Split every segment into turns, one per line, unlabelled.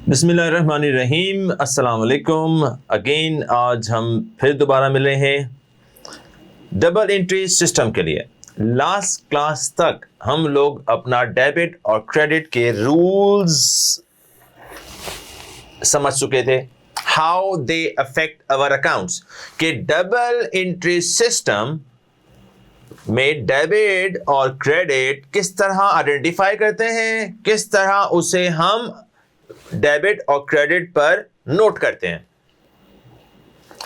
बिस्मिल्लाहिर्रहमानिर्रहीम, अस्सलाम वालेकुम। अगेन आज हम फिर दोबारा मिले हैं डबल एंट्री सिस्टम के लिए। लास्ट क्लास तक हम लोग अपना डेबिट और क्रेडिट के रूल्स समझ चुके थे, how they affect our accounts. कि डबल एंट्री सिस्टम में डेबिट और क्रेडिट किस तरह आइडेंटिफाई करते हैं, किस तरह उसे हम डेबिट और क्रेडिट पर नोट करते हैं।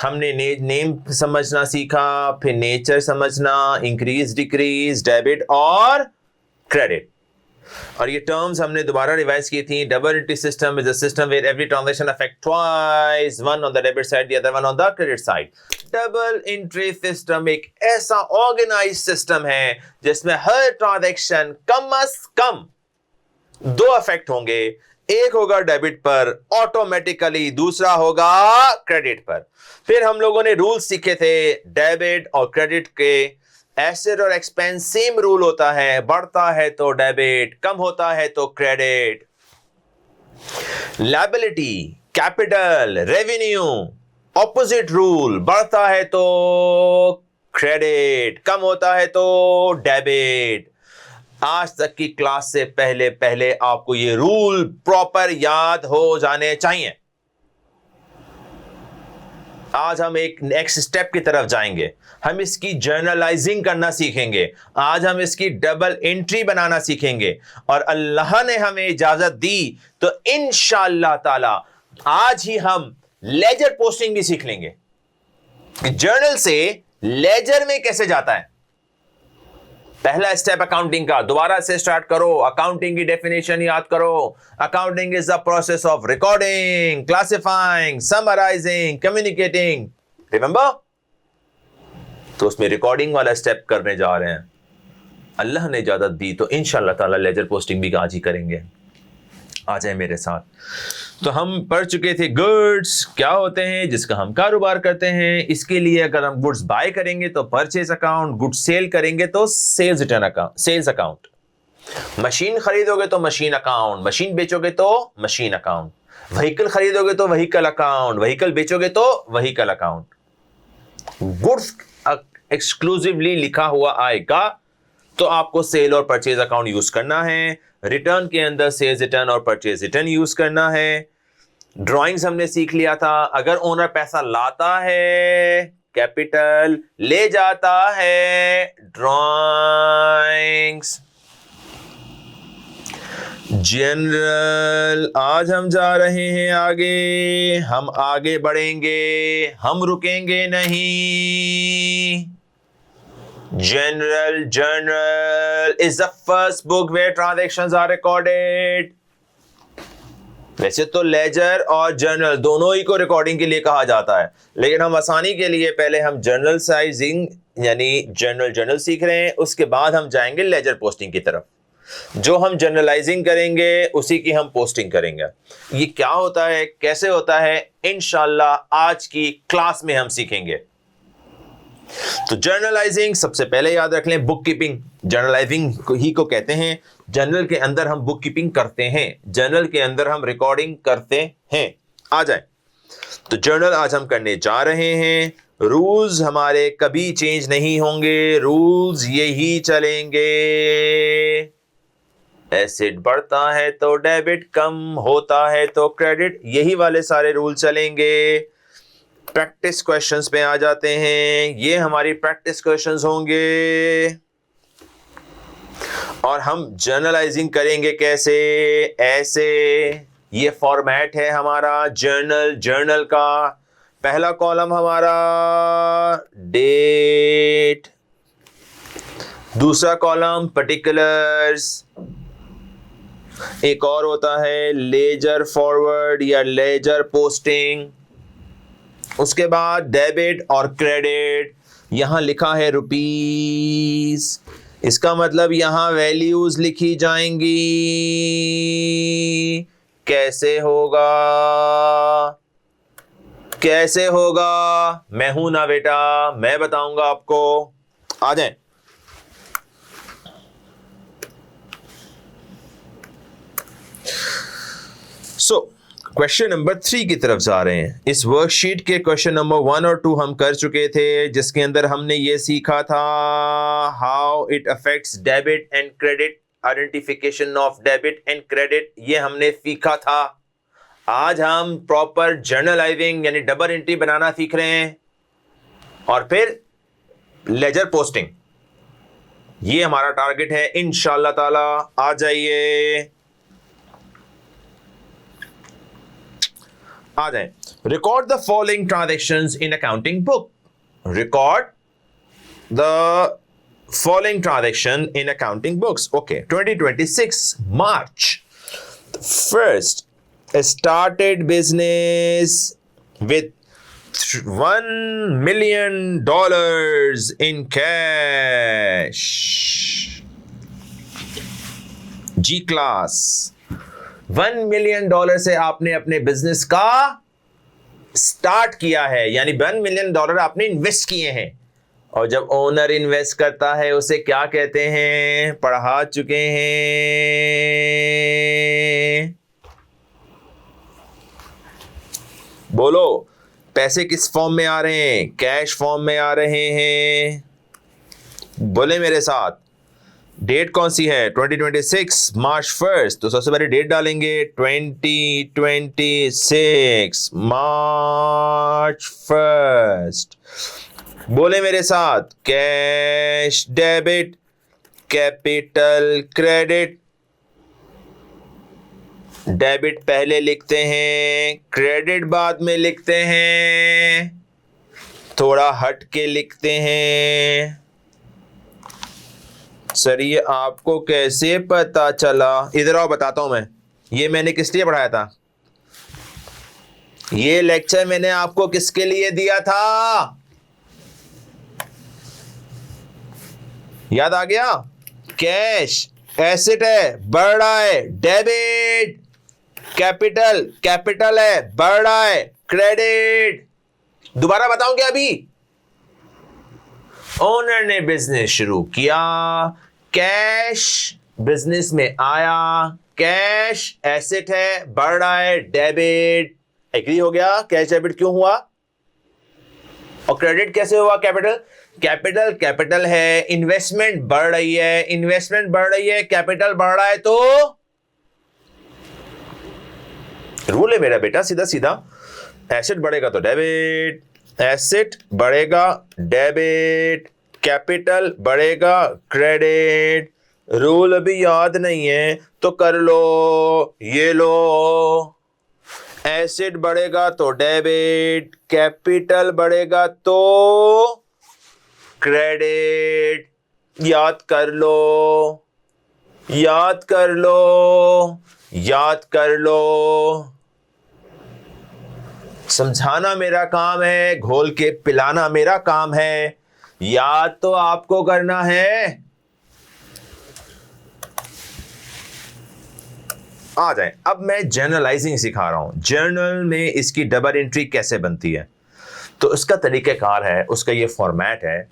हमने नेम समझना सीखा, फिर नेचर समझना, इंक्रीज डिक्रीज, डेबिट और क्रेडिट। और ये टर्म्स हमने दोबारा रिवाइज की थी। Double entry system is a system where every transaction affect twice, one on the debit side, the other one on the credit side. Double entry system एक ऐसा organise system है जिसमें हर ट्रांजैक्शन कम अज कम दो affect होंगे। एक होगा डेबिट पर automatically, दूसरा होगा क्रेडिट पर। फिर हम लोगों ने रूल सीखे थे डेबिट और क्रेडिट के। एसेट और एक्सपेंस सेम रूल होता है, बढ़ता है तो डेबिट, कम होता है तो credit. Liability, capital, revenue, opposite rule, बढ़ता है तो क्रेडिट, कम होता है तो डेबिट। आज तक की क्लास से पहले पहले आपको ये रूल प्रॉपर याद हो जाने चाहिए। आज हम एक नेक्स्ट स्टेप की तरफ जाएंगे। हम इसकी जर्नलाइजिंग करना सीखेंगे। आज हम इसकी डबल एंट्री बनाना सीखेंगे। और अल्लाह ने हमें इजाजत दी तो इंशाअल्लाह ताला आज ही हम लेजर पोस्टिंग भी सीख लेंगे। जर्नल से लेजर में कैसे जाता है। पहला स्टेप अकाउंटिंग का, दोबारा से स्टार्ट करो। अकाउंटिंग की डेफिनेशन याद करो। Accounting is the process of recording, classifying, summarising, communicating. Remember? तो उसमें रिकॉर्डिंग वाला स्टेप करने जा रहे हैं। अल्लाह ने इजाजत दी तो इंशाअल्लाह ताला लेजर पोस्टिंग भी आज ही करेंगे। आ जाए मेरे साथ। तो हम पढ़ चुके थे गुड्स क्या होते हैं, जिसका हम कारोबार करते हैं। इसके लिए अगर हम गुड्स बाय करेंगे तो परचेज अकाउंट, गुड्स सेल करेंगे तो sales return account, sales account. Machine खरीदोगे तो मशीन अकाउंट, मशीन बेचोगे तो मशीन अकाउंट। व्हीकल खरीदोगे तो व्हीकल अकाउंट, व्हीकल बेचोगे तो व्हीकल अकाउंट। गुड्स एक्सक्लूसिवली लिखा हुआ आएगा तो आपको सेल और परचेज अकाउंट यूज करना है। रिटर्न के अंदर सेल्स रिटर्न और परचेज रिटर्न यूज करना है। ड्राइंग्स हमने सीख लिया था। अगर ओनर पैसा लाता है कैपिटल, ले जाता है ड्राइंग्स। जनरल, आज हम जा रहे हैं आगे। हम आगे बढ़ेंगे, हम रुकेंगे नहीं। General journal is the first book where transactions are recorded. वैसे तो लेजर और जर्नल दोनों ही को रिकॉर्डिंग के लिए कहा जाता है, लेकिन हम आसानी के लिए पहले हम जर्नल साइजिंग यानी जर्नल सीख रहे हैं। उसके बाद हम जाएंगे लेजर पोस्टिंग की तरफ। जो हम जर्नलाइजिंग करेंगे उसी की हम पोस्टिंग करेंगे। ये क्या होता है, कैसे होता है, इंशाल्लाह आज की क्लास में हम सीखेंगे। तो जर्नलाइजिंग सबसे पहले याद रख लें, बुक कीपिंग। जर्नलाइजिंग ही को कहते हैं। जर्नल के अंदर हम बुक कीपिंग करते हैं, जर्नल के अंदर हम रिकॉर्डिंग करते हैं। आ जाए तो जर्नल आज हम करने जा रहे हैं। रूल्स हमारे कभी चेंज नहीं होंगे, रूल्स यही चलेंगे। एसेट बढ़ता है तो डेबिट, कम होता है तो क्रेडिट, यही वाले सारे रूल चलेंगे। प्रैक्टिस क्वेश्चंस पे आ जाते हैं। ये हमारी प्रैक्टिस क्वेश्चंस होंगे और हम जर्नलाइजिंग करेंगे कैसे, ऐसे। ये फॉर्मेट है हमारा जर्नल का। पहला कॉलम हमारा डेट, दूसरा कॉलम पर्टिकुलर्स, एक और होता है लेजर फॉरवर्ड या लेजर पोस्टिंग। उसके बाद डेबिट और क्रेडिट। यहां लिखा है रुपीस, इसका मतलब यहां वैल्यूज लिखी जाएंगी। कैसे होगा, कैसे होगा, मैं हूं ना बेटा, मैं बताऊंगा आपको। आ जाए। क्वेश्चन नंबर 3 की तरफ जा रहे हैं। इस वर्कशीट के क्वेश्चन नंबर 1 और 2 हम कर चुके थे, जिसके अंदर हमने ये सीखा था how it affects debit and credit, identification of debit and credit, ये हमने सीखा था। आज हम प्रॉपर जर्नलाइजिंग यानी डबल एंट्री बनाना सीख रहे हैं और फिर लेजर पोस्टिंग, ये हमारा टारगेट है इंशाअल्लाह ताला। आ जाइए, आ जाए। Record the following transactions in accounting book. Record the following transaction in accounting books. Okay, 2026 March first started business with $1 million in cash. G class, $1 million से आपने अपने बिजनेस का स्टार्ट किया है, यानी $1 million आपने इन्वेस्ट किए हैं। और जब ओनर इन्वेस्ट करता है उसे क्या कहते हैं, पढ़ा चुके हैं। बोलो, पैसे किस फॉर्म में आ रहे हैं, कैश फॉर्म में आ रहे हैं। बोले मेरे साथ, डेट कौन सी है, 2026 मार्च 1, तो सबसे पहले डेट डालेंगे 2026 मार्च 1। बोले मेरे साथ, cash debit, capital credit. Debit पहले लिखते हैं, क्रेडिट बाद में लिखते हैं, थोड़ा हट के लिखते हैं। सर ये आपको कैसे पता चला? इधर आओ बताता हूं मैं, ये मैंने किस लिए पढ़ाया था, ये लेक्चर मैंने आपको किसके लिए दिया था, याद आ गया? कैश एसेट है, बढ़ रहा है, डेबिट कैपिटल, कैपिटल है, बढ़ रहा है, क्रेडिट। दोबारा बताऊं क्या? अभी ओनर ने बिजनेस शुरू किया, कैश बिजनेस में आया, कैश एसेट है, बढ़ रहा है, डेबिट। एग्री हो गया? कैश डेबिट क्यों हुआ और क्रेडिट कैसे हुआ? कैपिटल, कैपिटल कैपिटल है, इन्वेस्टमेंट बढ़ रही है, इन्वेस्टमेंट बढ़ रही है, कैपिटल बढ़ रहा है, तो रूल है मेरा बेटा सीधा सीधा, एसेट बढ़ेगा तो डेबिट, एसेट बढ़ेगा डेबिट, कैपिटल बढ़ेगा क्रेडिट। रूल अभी याद नहीं है तो कर लो, ये लो, एसेट बढ़ेगा तो डेबिट, कैपिटल बढ़ेगा तो क्रेडिट। याद कर लो, याद कर लो, याद कर लो। समझाना मेरा काम है, घोल के पिलाना मेरा काम है, याद तो आपको करना है। आ जाए, अब मैं जर्नलाइजिंग सिखा रहा हूं। जर्नल में इसकी डबल एंट्री कैसे बनती है, तो उसका तरीक़ाकार है, उसका ये फॉर्मेट है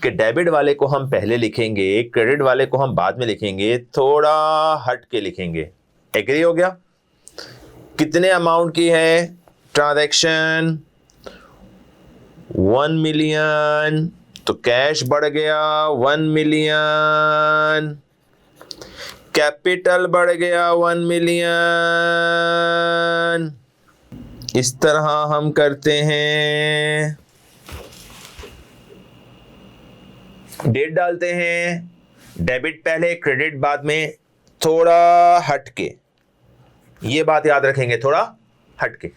कि डेबिट वाले को हम पहले लिखेंगे, क्रेडिट वाले को हम बाद में लिखेंगे, थोड़ा हट के लिखेंगे। एग्री हो गया? कितने अमाउंट की है ट्रांजैक्शन? 1 मिलियन, तो कैश बढ़ गया 1 मिलियन, कैपिटल बढ़ गया 1 मिलियन। इस तरह हम करते हैं, डेट डालते हैं, डेबिट पहले क्रेडिट बाद में, थोड़ा हट के, ये बात याद रखेंगे, थोड़ा हट के।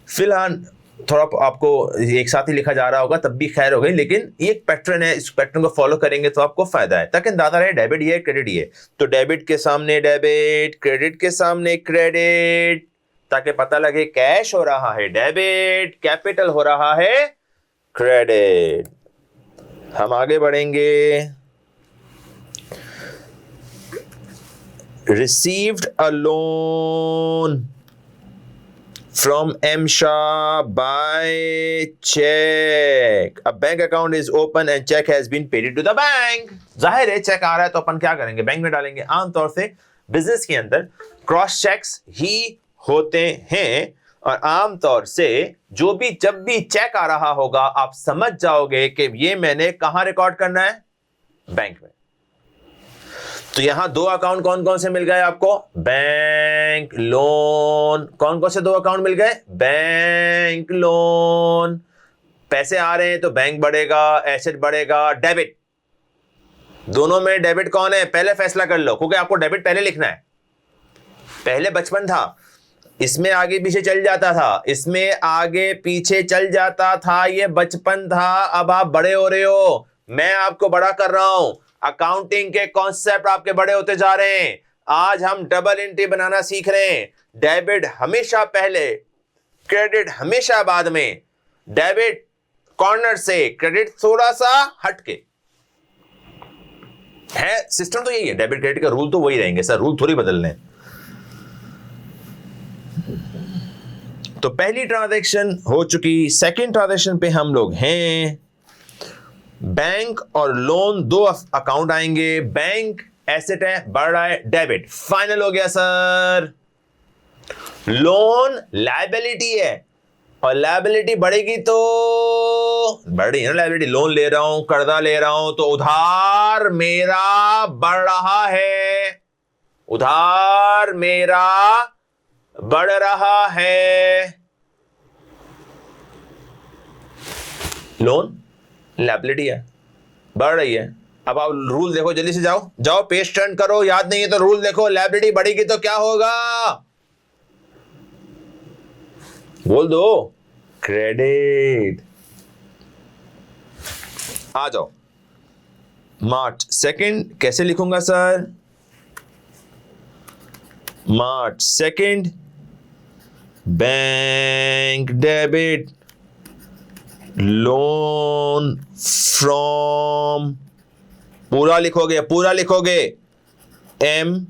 फिलहाल थोड़ा आपको एक साथ ही लिखा जा रहा होगा तब भी खैर हो गई, लेकिन ये एक पैटर्न है, इस पैटर्न को फॉलो करेंगे तो आपको फायदा है, ताकि अंदाजा रहे डेबिट ये क्रेडिट ये, तो डेबिट के सामने डेबिट, क्रेडिट के सामने क्रेडिट, ताकि पता लगे कैश हो रहा है डेबिट, कैपिटल हो रहा है क्रेडिट। हम आगे बढ़ेंगे। Received a loan from M-Shah by check. A bank account is open and check has been paid to the bank. जाहिर है चेक आ रहा है तो अपन क्या करेंगे, बैंक में डालेंगे। आमतौर से बिजनेस के अंदर क्रॉस चेक्स ही होते हैं और आमतौर से जब भी चेक आ रहा होगा आप समझ जाओगे कि ये मैंने कहां रिकॉर्ड करना है, बैंक में। तो यहां दो अकाउंट कौन कौन से मिल गए आपको, बैंक लोन। कौन कौन से दो अकाउंट मिल गए, बैंक लोन। पैसे आ रहे हैं तो बैंक बढ़ेगा, एसेट बढ़ेगा, डेबिट। दोनों में डेबिट कौन है, पहले फैसला कर लो, क्योंकि आपको डेबिट पहले लिखना है। पहले बचपन था, इसमें आगे पीछे चल जाता था, इसमें आगे पीछे चल जाता था, ये बचपन था। अब आप बड़े हो रहे हो, मैं आपको बड़ा कर रहा हूं। अकाउंटिंग के कॉन्सेप्ट आपके बड़े होते जा रहे हैं। आज हम डबल एंट्री बनाना सीख रहे हैं। डेबिट हमेशा पहले, क्रेडिट हमेशा बाद में। डेबिट कॉर्नर से, क्रेडिट थोड़ा सा हटके है। सिस्टम तो यही है, डेबिट क्रेडिट का रूल तो वही रहेंगे सर, रूल थोड़ी बदलने। तो पहली ट्रांजैक्शन हो चुकी, सेकंड ट्रांजैक्शन पे हम लोग हैं। बैंक और लोन दो अकाउंट आएंगे। बैंक एसेट है, बढ़ रहा है, डेबिट फाइनल हो गया सर। लोन लायबिलिटी है और लायबिलिटी बढ़ेगी तो बढ़ रही है ना लायबिलिटी। लोन ले रहा हूं, कर्जा ले रहा हूं, तो उधार मेरा बढ़ रहा है, उधार मेरा बढ़ रहा है। लोन लायबिलिटी है, बढ़ रही है। अब आप रूल देखो, जल्दी से जाओ जाओ, पेज टर्न करो, याद नहीं है तो रूल देखो। लायबिलिटी बढ़ेगी तो क्या होगा, बोल दो, क्रेडिट। आ जाओ, मार्च सेकंड कैसे लिखूंगा sir, March second bank debit loan from, पूरा लिखोगे, पूरा लिखोगे, एम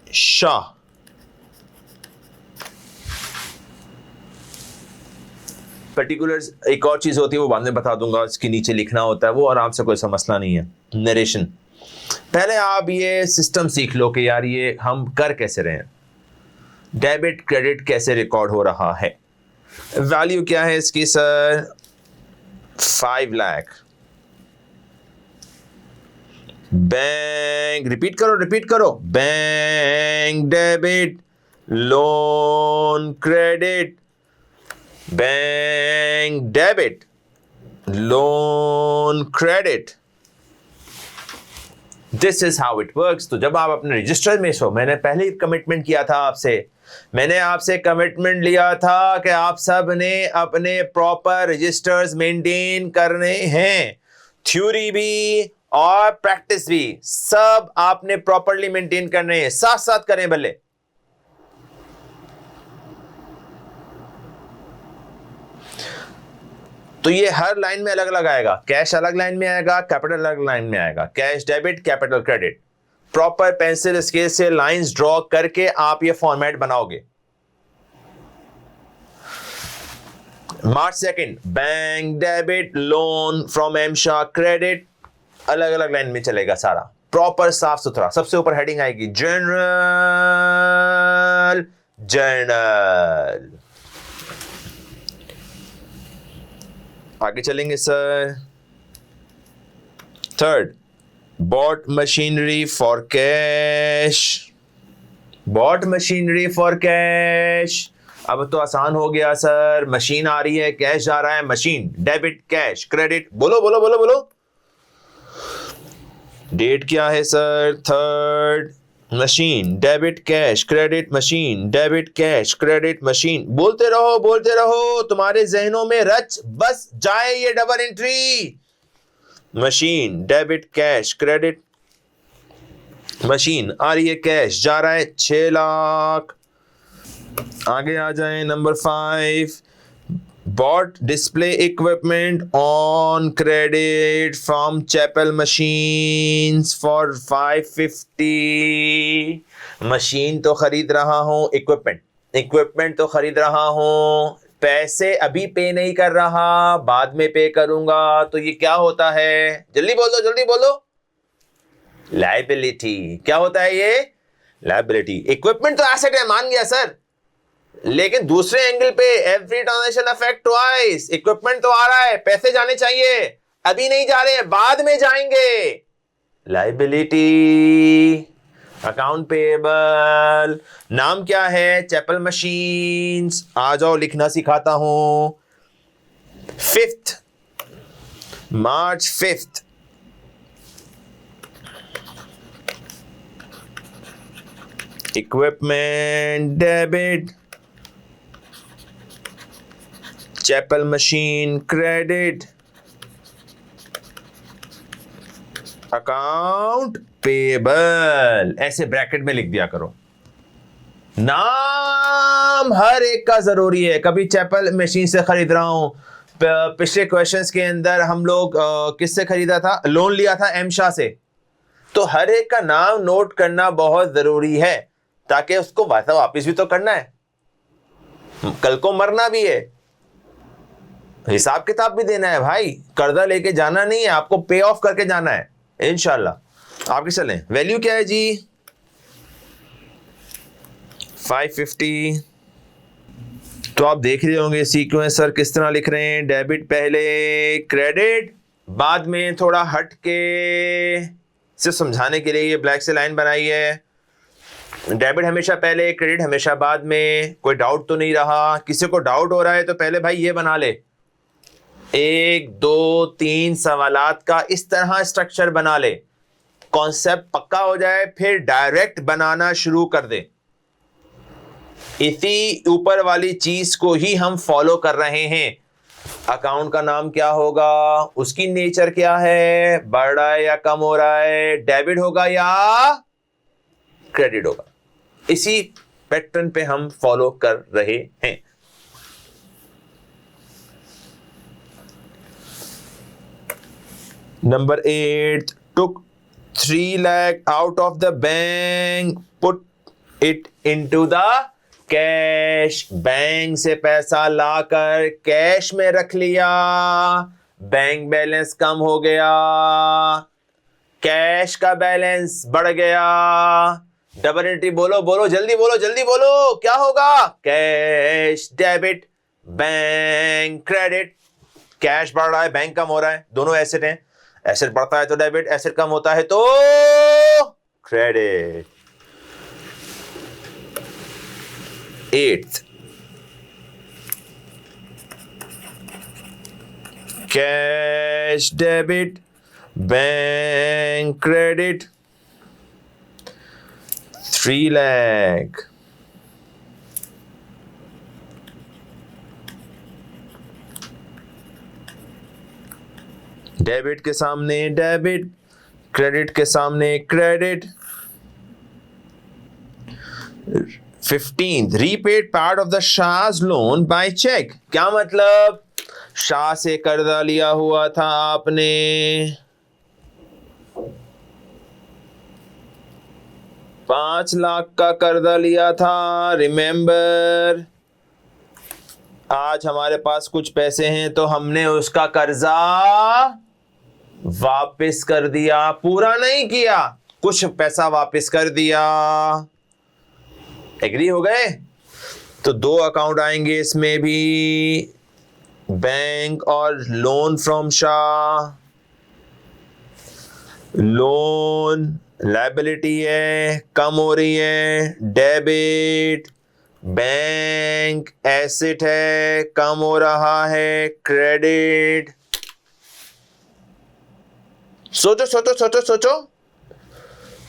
शाह। पर्टिकुलर्स एक और चीज होती है, वो बाद में बता दूंगा, इसके नीचे लिखना होता है वो, आराम से, कोई सा मसला नहीं है। नरेशन पहले आप ये सिस्टम सीख लो कि यार ये हम कर कैसे रहे हैं, डेबिट क्रेडिट कैसे रिकॉर्ड हो रहा है। वैल्यू क्या है इसकी सर, 5 लाख। बैंक, रिपीट करो रिपीट करो, bank debit loan credit, bank debit loan credit. This is how it works. तो जब आप अपने रजिस्टर में सो, मैंने पहले ही कमिटमेंट किया था आपसे, मैंने आपसे कमिटमेंट लिया था कि आप सब ने अपने प्रॉपर रजिस्टर्स मेंटेन करने हैं। थ्योरी भी और प्रैक्टिस भी, सब आपने प्रॉपरली मेंटेन करने हैं, साथ साथ करें भले। तो ये हर लाइन में अलग अलग आएगा, कैश अलग लाइन में आएगा, कैपिटल अलग लाइन में आएगा, cash debit capital credit. Proper pencil scale से लाइंस ड्रॉ करके आप ये फॉर्मेट बनाओगे। March second bank debit loan from M Shah credit, अलग अलग लाइन में चलेगा सारा, प्रॉपर साफ सुथरा। सबसे ऊपर हेडिंग आएगी जनरल, जर्नल। आगे चलेंगे sir. Third, bought machinery for cash, bought machinery for cash. अब तो आसान हो गया सर, मशीन आ रही है, कैश जा रहा है, मशीन डेबिट कैश क्रेडिट। बोलो बोलो बोलो बोलो, डेट क्या है sir, third, machine debit cash credit, machine debit cash credit, machine. बोलते रहो, तुम्हारे जहनों में रच बस जाए ये double entry. Machine debit cash credit, machine आ रही है, कैश जा रहा है 6 लाख। आगे आ जाए, number 5, bought display equipment on credit from Chapel Machines for 550। Machine तो खरीद रहा हूं, इक्विपमेंट तो खरीद रहा हूं, पैसे अभी पे नहीं कर रहा, बाद में पे करूंगा। तो ये क्या होता है, जल्दी बोलो, लायबिलिटी। क्या होता है ये, लायबिलिटी। इक्विपमेंट तो एसेट है, मान गया सर, लेकिन दूसरे एंगल पे every transaction affect twice, equipment तो आ रहा है, पैसे जाने चाहिए, अभी नहीं जा रहे, बाद में जाएंगे। लाइबिलिटी, अकाउंट पेएबल, नाम क्या है? Chapel machines. आ जाओ लिखना सिखाता हूं। 5th March 5th, equipment debit, chapel machine credit, account payable. ऐसे ब्रैकेट में लिख दिया करो। नाम हर एक का जरूरी है। कभी चैपल मशीन से खरीद रहा हूं, पिछले क्वेश्चंस के अंदर हम लोग किससे खरीदा था? लोन लिया था एम शाह से। तो हर एक का नाम नोट करना बहुत जरूरी है, ताकि उसको वापस भी तो करना है, कल को मरना भी है, हिसाब किताब भी देना है भाई। कर्जा लेके जाना नहीं है, आपको पे ऑफ करके जाना है इंशाल्लाह। आगे चलें। वैल्यू क्या है जी? 550। तो आप देख रहे होंगे सीक्वेंस सर किस तरह लिख रहे हैं। डेबिट पहले, क्रेडिट बाद में। थोड़ा हट के सिर्फ समझाने के लिए ये ब्लैक से लाइन बनाई है। डेबिट हमेशा पहले, क्रेडिट हमेशा बाद में। कोई डाउट तो नहीं रहा? किसी को डाउट हो रहा है तो पहले भाई ये बना ले, 1 2 3 सवालात का इस तरह स्ट्रक्चर बना ले, कॉन्सेप्ट पक्का हो जाए, फिर डायरेक्ट बनाना शुरू कर दे। इसी ऊपर वाली चीज को ही हम फॉलो कर रहे हैं। अकाउंट का नाम क्या होगा? उसकी नेचर क्या है? बढ़ रहा है या कम हो रहा है? डेबिट होगा या क्रेडिट होगा? इसी पैटर्न पे हम फॉलो कर रहे हैं। Number 8, took 3 lakh out of the bank, put it into the cash. Bank से पैसा लाकर कैश में रख लिया, बैंक बैलेंस कम हो गया, कैश का बैलेंस बढ़ गया। डबल एंट्री बोलो बोलो, जल्दी बोलो जल्दी बोलो, क्या होगा? Cash debit, bank credit. Cash बढ़ रहा है, बैंक कम हो रहा है, दोनों एसेट हैं। एसेट बढ़ता है तो डेबिट, एसेट कम होता है तो credit. 8th, cash debit, bank credit, 3 lakh। Debit के सामने डेबिट, क्रेडिट के सामने credit. 15th, repaid part of the Shah's loan by cheque. क्या मतलब? शाह से कर्जा लिया हुआ था आपने, $5 लाख का कर्जा लिया था। रिमेंबर, आज हमारे पास कुछ पैसे हैं तो हमने उसका कर्जा वापस कर दिया। पूरा नहीं किया, कुछ पैसा वापस कर दिया। एग्री हो गए? तो 2 अकाउंट आएंगे इसमें भी, बैंक और loan from Shah. Loan liability है, कम हो रही है। डेबिट, बैंक एसेट है, कम हो रहा है। क्रेडिट, सोचो सोचो सोचो सोचो।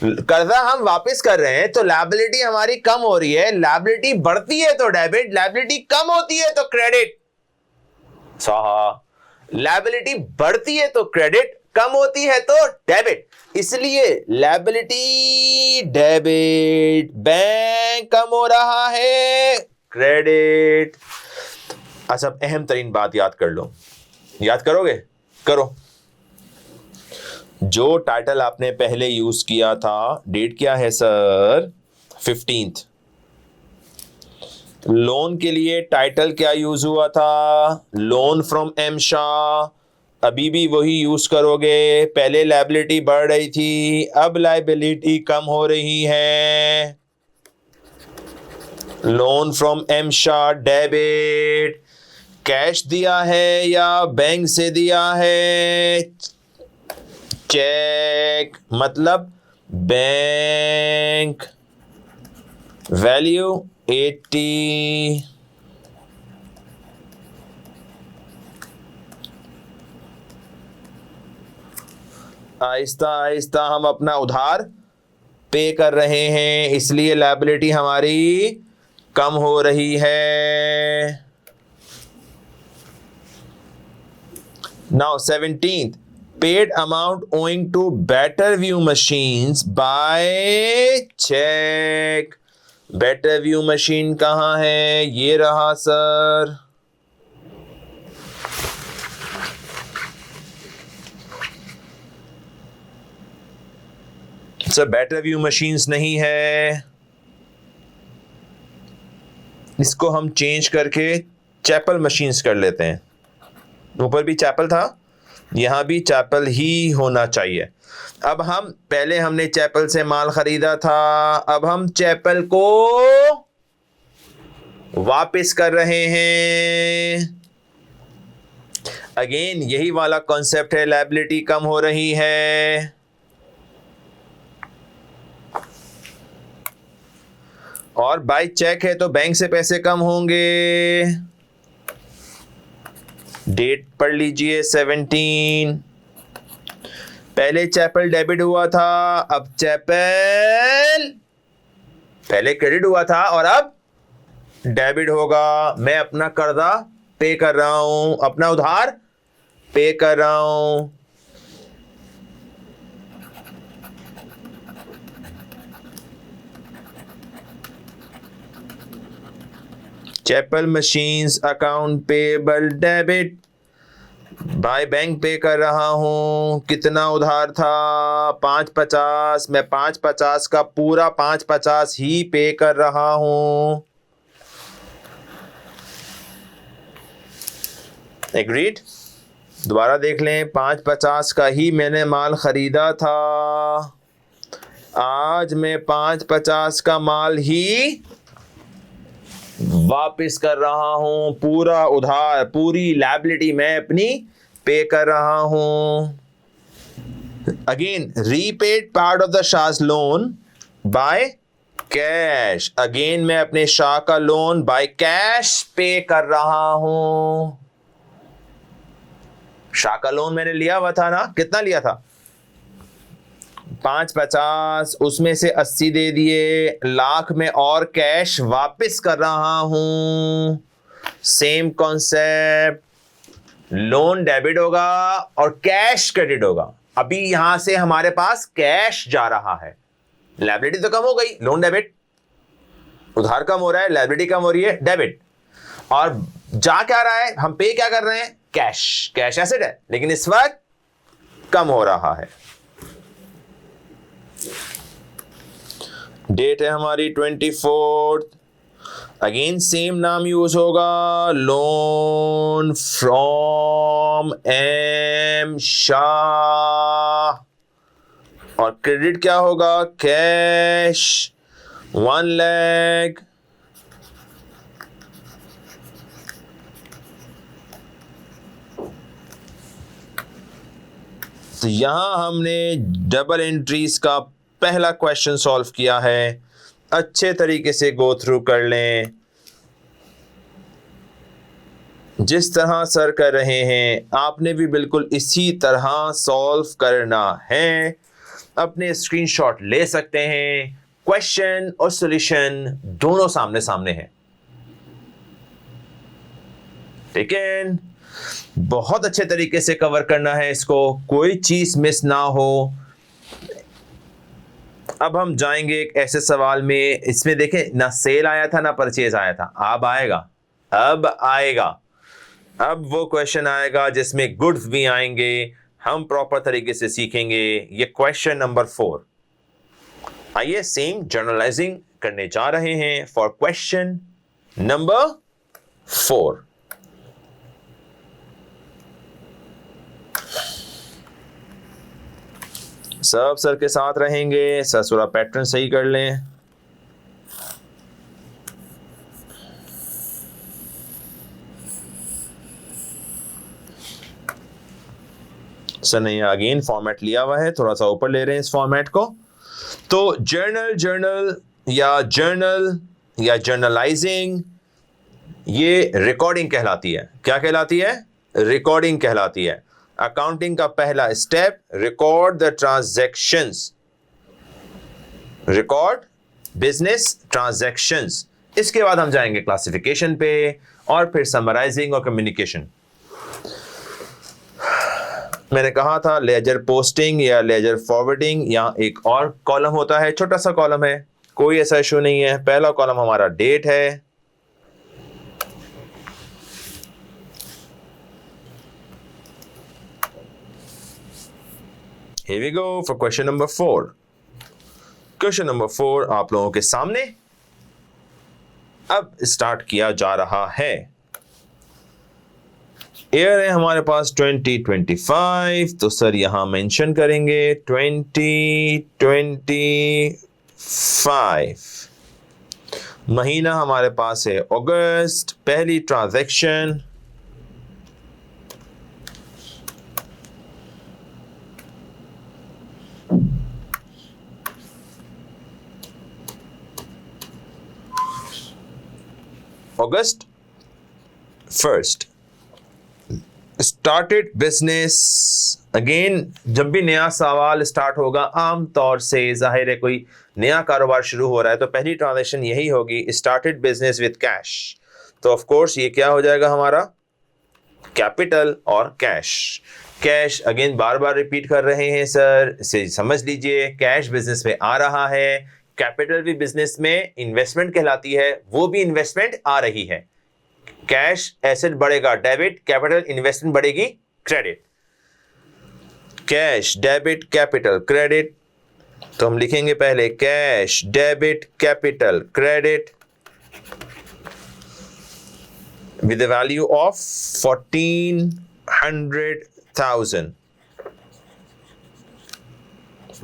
कर्जा हम वापस कर रहे हैं तो लायबिलिटी हमारी कम हो रही है। लायबिलिटी बढ़ती है तो डेबिट, लायबिलिटी कम होती है तो क्रेडिट। लायबिलिटी बढ़ती है तो क्रेडिट, कम होती है तो डेबिट। इसलिए लायबिलिटी डेबिट, बैंक कम हो रहा है, क्रेडिट। अच्छा, अहम तरीन बात याद कर लो। याद करोगे? करो। जो टाइटल आपने पहले यूज किया था, डेट क्या है सर? 15th। लोन के लिए टाइटल क्या यूज हुआ था? Loan from M Shah. अभी भी वही यूज करोगे। पहले लायबिलिटी बढ़ रही थी, अब लायबिलिटी कम हो रही है। लोन फ्रॉम एमशा, डेबिट। कैश दिया है या बैंक से दिया है? चेक, मतलब बैंक। वैल्यू 80। आहिस्ता आहिस्ता हम अपना उधार पे कर रहे हैं, इसलिए लायबिलिटी हमारी कम हो रही है। Now 17th, paid amount owing to Better View machines by cheque. Better View machine कहाँ है? ये रहा sir. Sir Better View machines नहीं है, इसको हम चेंज करके चैपल मशीन्स कर लेते हैं। ऊपर भी चैपल था, यहां भी चैपल ही होना चाहिए। अब हम पहले हमने चैपल से माल खरीदा था, अब हम चैपल को वापस कर रहे हैं। अगेन यही वाला कॉन्सेप्ट है, लायबिलिटी कम हो रही है। और बाय चेक है तो बैंक से पैसे कम होंगे। डेट पढ़ लीजिए 17। पहले चैपल डेबिट हुआ था, अब चैपल पहले क्रेडिट हुआ था और अब डेबिट होगा। मैं अपना कर्जा पे कर रहा हूं, अपना उधार पे कर रहा हूं। Chapel machines account payable debit, by bank pay कर रहा हूं। कितना उधार था? 550। मैं 550 का पूरा 550 ही पे कर रहा हूं। एग्रीड? दोबारा देख लें, 550 का ही मैंने माल खरीदा था, आज मैं 550 का माल ही वापस कर रहा हूं। पूरा उधार, पूरी लायबिलिटी मैं अपनी पे कर रहा हूं। Again repaid part of the Shah's loan by cash. Again मैं अपने शाह का लोन बाय कैश पे कर रहा हूं। शाह का लोन मैंने लिया हुआ था ना, कितना लिया था? 550, उसमें से 80 दे दिए, लाख में और कैश वापस कर रहा हूं। सेम कॉन्सेप्ट, लोन डेबिट होगा और कैश क्रेडिट होगा। अभी यहां से हमारे पास कैश जा रहा है, लायबिलिटी तो कम हो गई, लोन डेबिट, उधार कम हो रहा है, लायबिलिटी कम हो रही है, डेबिट। और जा क्या रहा है? हम पे क्या कर रहे हैं? कैश। कैश एसेट है लेकिन इस वक्त कम हो रहा है। डेट है हमारी 24। अगेन सेम नाम यूज होगा, लोन फ्रॉम एम शाह। और क्रेडिट क्या होगा? कैश 1 लाख। तो यहां हमने डबल एंट्रीज का पहला क्वेश्चन सॉल्व किया है। अच्छे तरीके से गो थ्रू कर लें, जिस तरह सर कर रहे हैं आपने भी बिल्कुल इसी तरह सॉल्व करना है। अपने स्क्रीनशॉट ले सकते हैं, क्वेश्चन और सॉल्यूशन दोनों सामने सामने हैं। ठीक है, बहुत अच्छे तरीके से कवर करना है इसको, कोई चीज मिस ना हो। अब हम जाएंगे एक ऐसे सवाल में, इसमें देखें ना सेल आया था ना परचेज आया था, अब आएगा, अब आएगा, अब वो क्वेश्चन आएगा जिसमें गुड्स भी आएंगे। हम प्रॉपर तरीके से सीखेंगे। ये क्वेश्चन नंबर 4। आइए सेम जर्नलाइजिंग करने जा रहे हैं फॉर क्वेश्चन नंबर 4। सब सर के साथ रहेंगे, सर थोड़ा पैटर्न सही कर लें। सर नहीं, अगेन फॉर्मेट लिया हुआ है, थोड़ा सा ऊपर ले रहे हैं इस फॉर्मेट को। तो जर्नल या जर्नलाइजिंग, ये रिकॉर्डिंग कहलाती है। क्या कहलाती है? रिकॉर्डिंग कहलाती है। अकाउंटिंग का पहला step, record the transactions, record business transactions. इसके बाद हम जाएंगे क्लासिफिकेशन पे और फिर समराइजिंग और कम्युनिकेशन। मैंने कहा था लेजर पोस्टिंग या लेजर फॉरवर्डिंग, यहाँ एक और कॉलम होता है, छोटा सा कॉलम है, कोई ऐसा इशू नहीं है। पहला कॉलम हमारा डेट है, Here we go for question number 4. Question number 4 आप लोगों के सामने अब स्टार्ट किया जा रहा है। ईयर है हमारे पास 2025, तो सर यहां मेंशन करेंगे 2025। महीना हमारे पास है अगस्त। पहली transaction August 1st, started business. Again जब भी नया सवाल स्टार्ट होगा, आमतौर से जाहिर है कोई नया कारोबार शुरू हो रहा है तो पहली ट्रांजैक्शन यही होगी, स्टार्टेड बिजनेस विद कैश। तो ऑफ कोर्स ये क्या हो जाएगा हमारा? कैपिटल और कैश। कैश अगेन बार बार रिपीट कर रहे हैं सर, इसे समझ लीजिए। कैश बिजनेस में आ रहा है, कैपिटल भी बिजनेस में इन्वेस्टमेंट कहलाती है, वो भी इन्वेस्टमेंट आ रही है। कैश एसेट बढ़ेगा डेबिट, कैपिटल इन्वेस्टमेंट बढ़ेगी credit. Cash debit capital credit, तो हम लिखेंगे पहले cash debit capital credit with the value of 1400,000,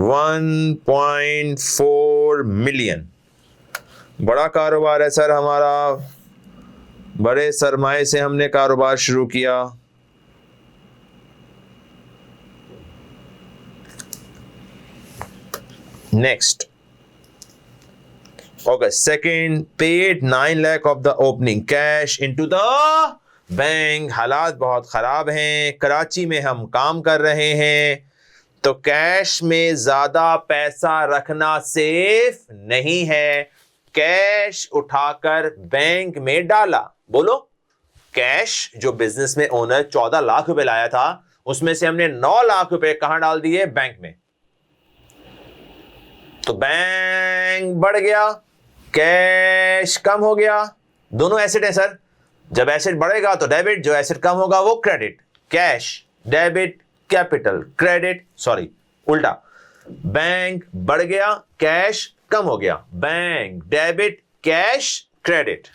1.4 million. बड़ा कारोबार है सर हमारा, बड़े सरमाए से हमने कारोबार शुरू किया। Next, August 2nd, paid 9 lakh of the opening cash into the bank. हालात बहुत खराब हैं, कराची में हम काम कर रहे हैं, तो कैश में ज्यादा पैसा रखना सेफ नहीं है। कैश उठाकर बैंक में डाला। बोलो, कैश जो बिजनेस में ओनर 14 लाख रुपए लाया था, उसमें से हमने 9 लाख रुपए कहां डाल दिए? बैंक में। तो बैंक बढ़ गया, कैश कम हो गया। दोनों एसेट है सर, जब एसेट बढ़ेगा तो डेबिट, जो एसेट कम होगा वो credit. Cash debit capital credit, sorry उल्टा, बैंक बढ़ गया, कैश कम हो गया। Bank debit cash credit.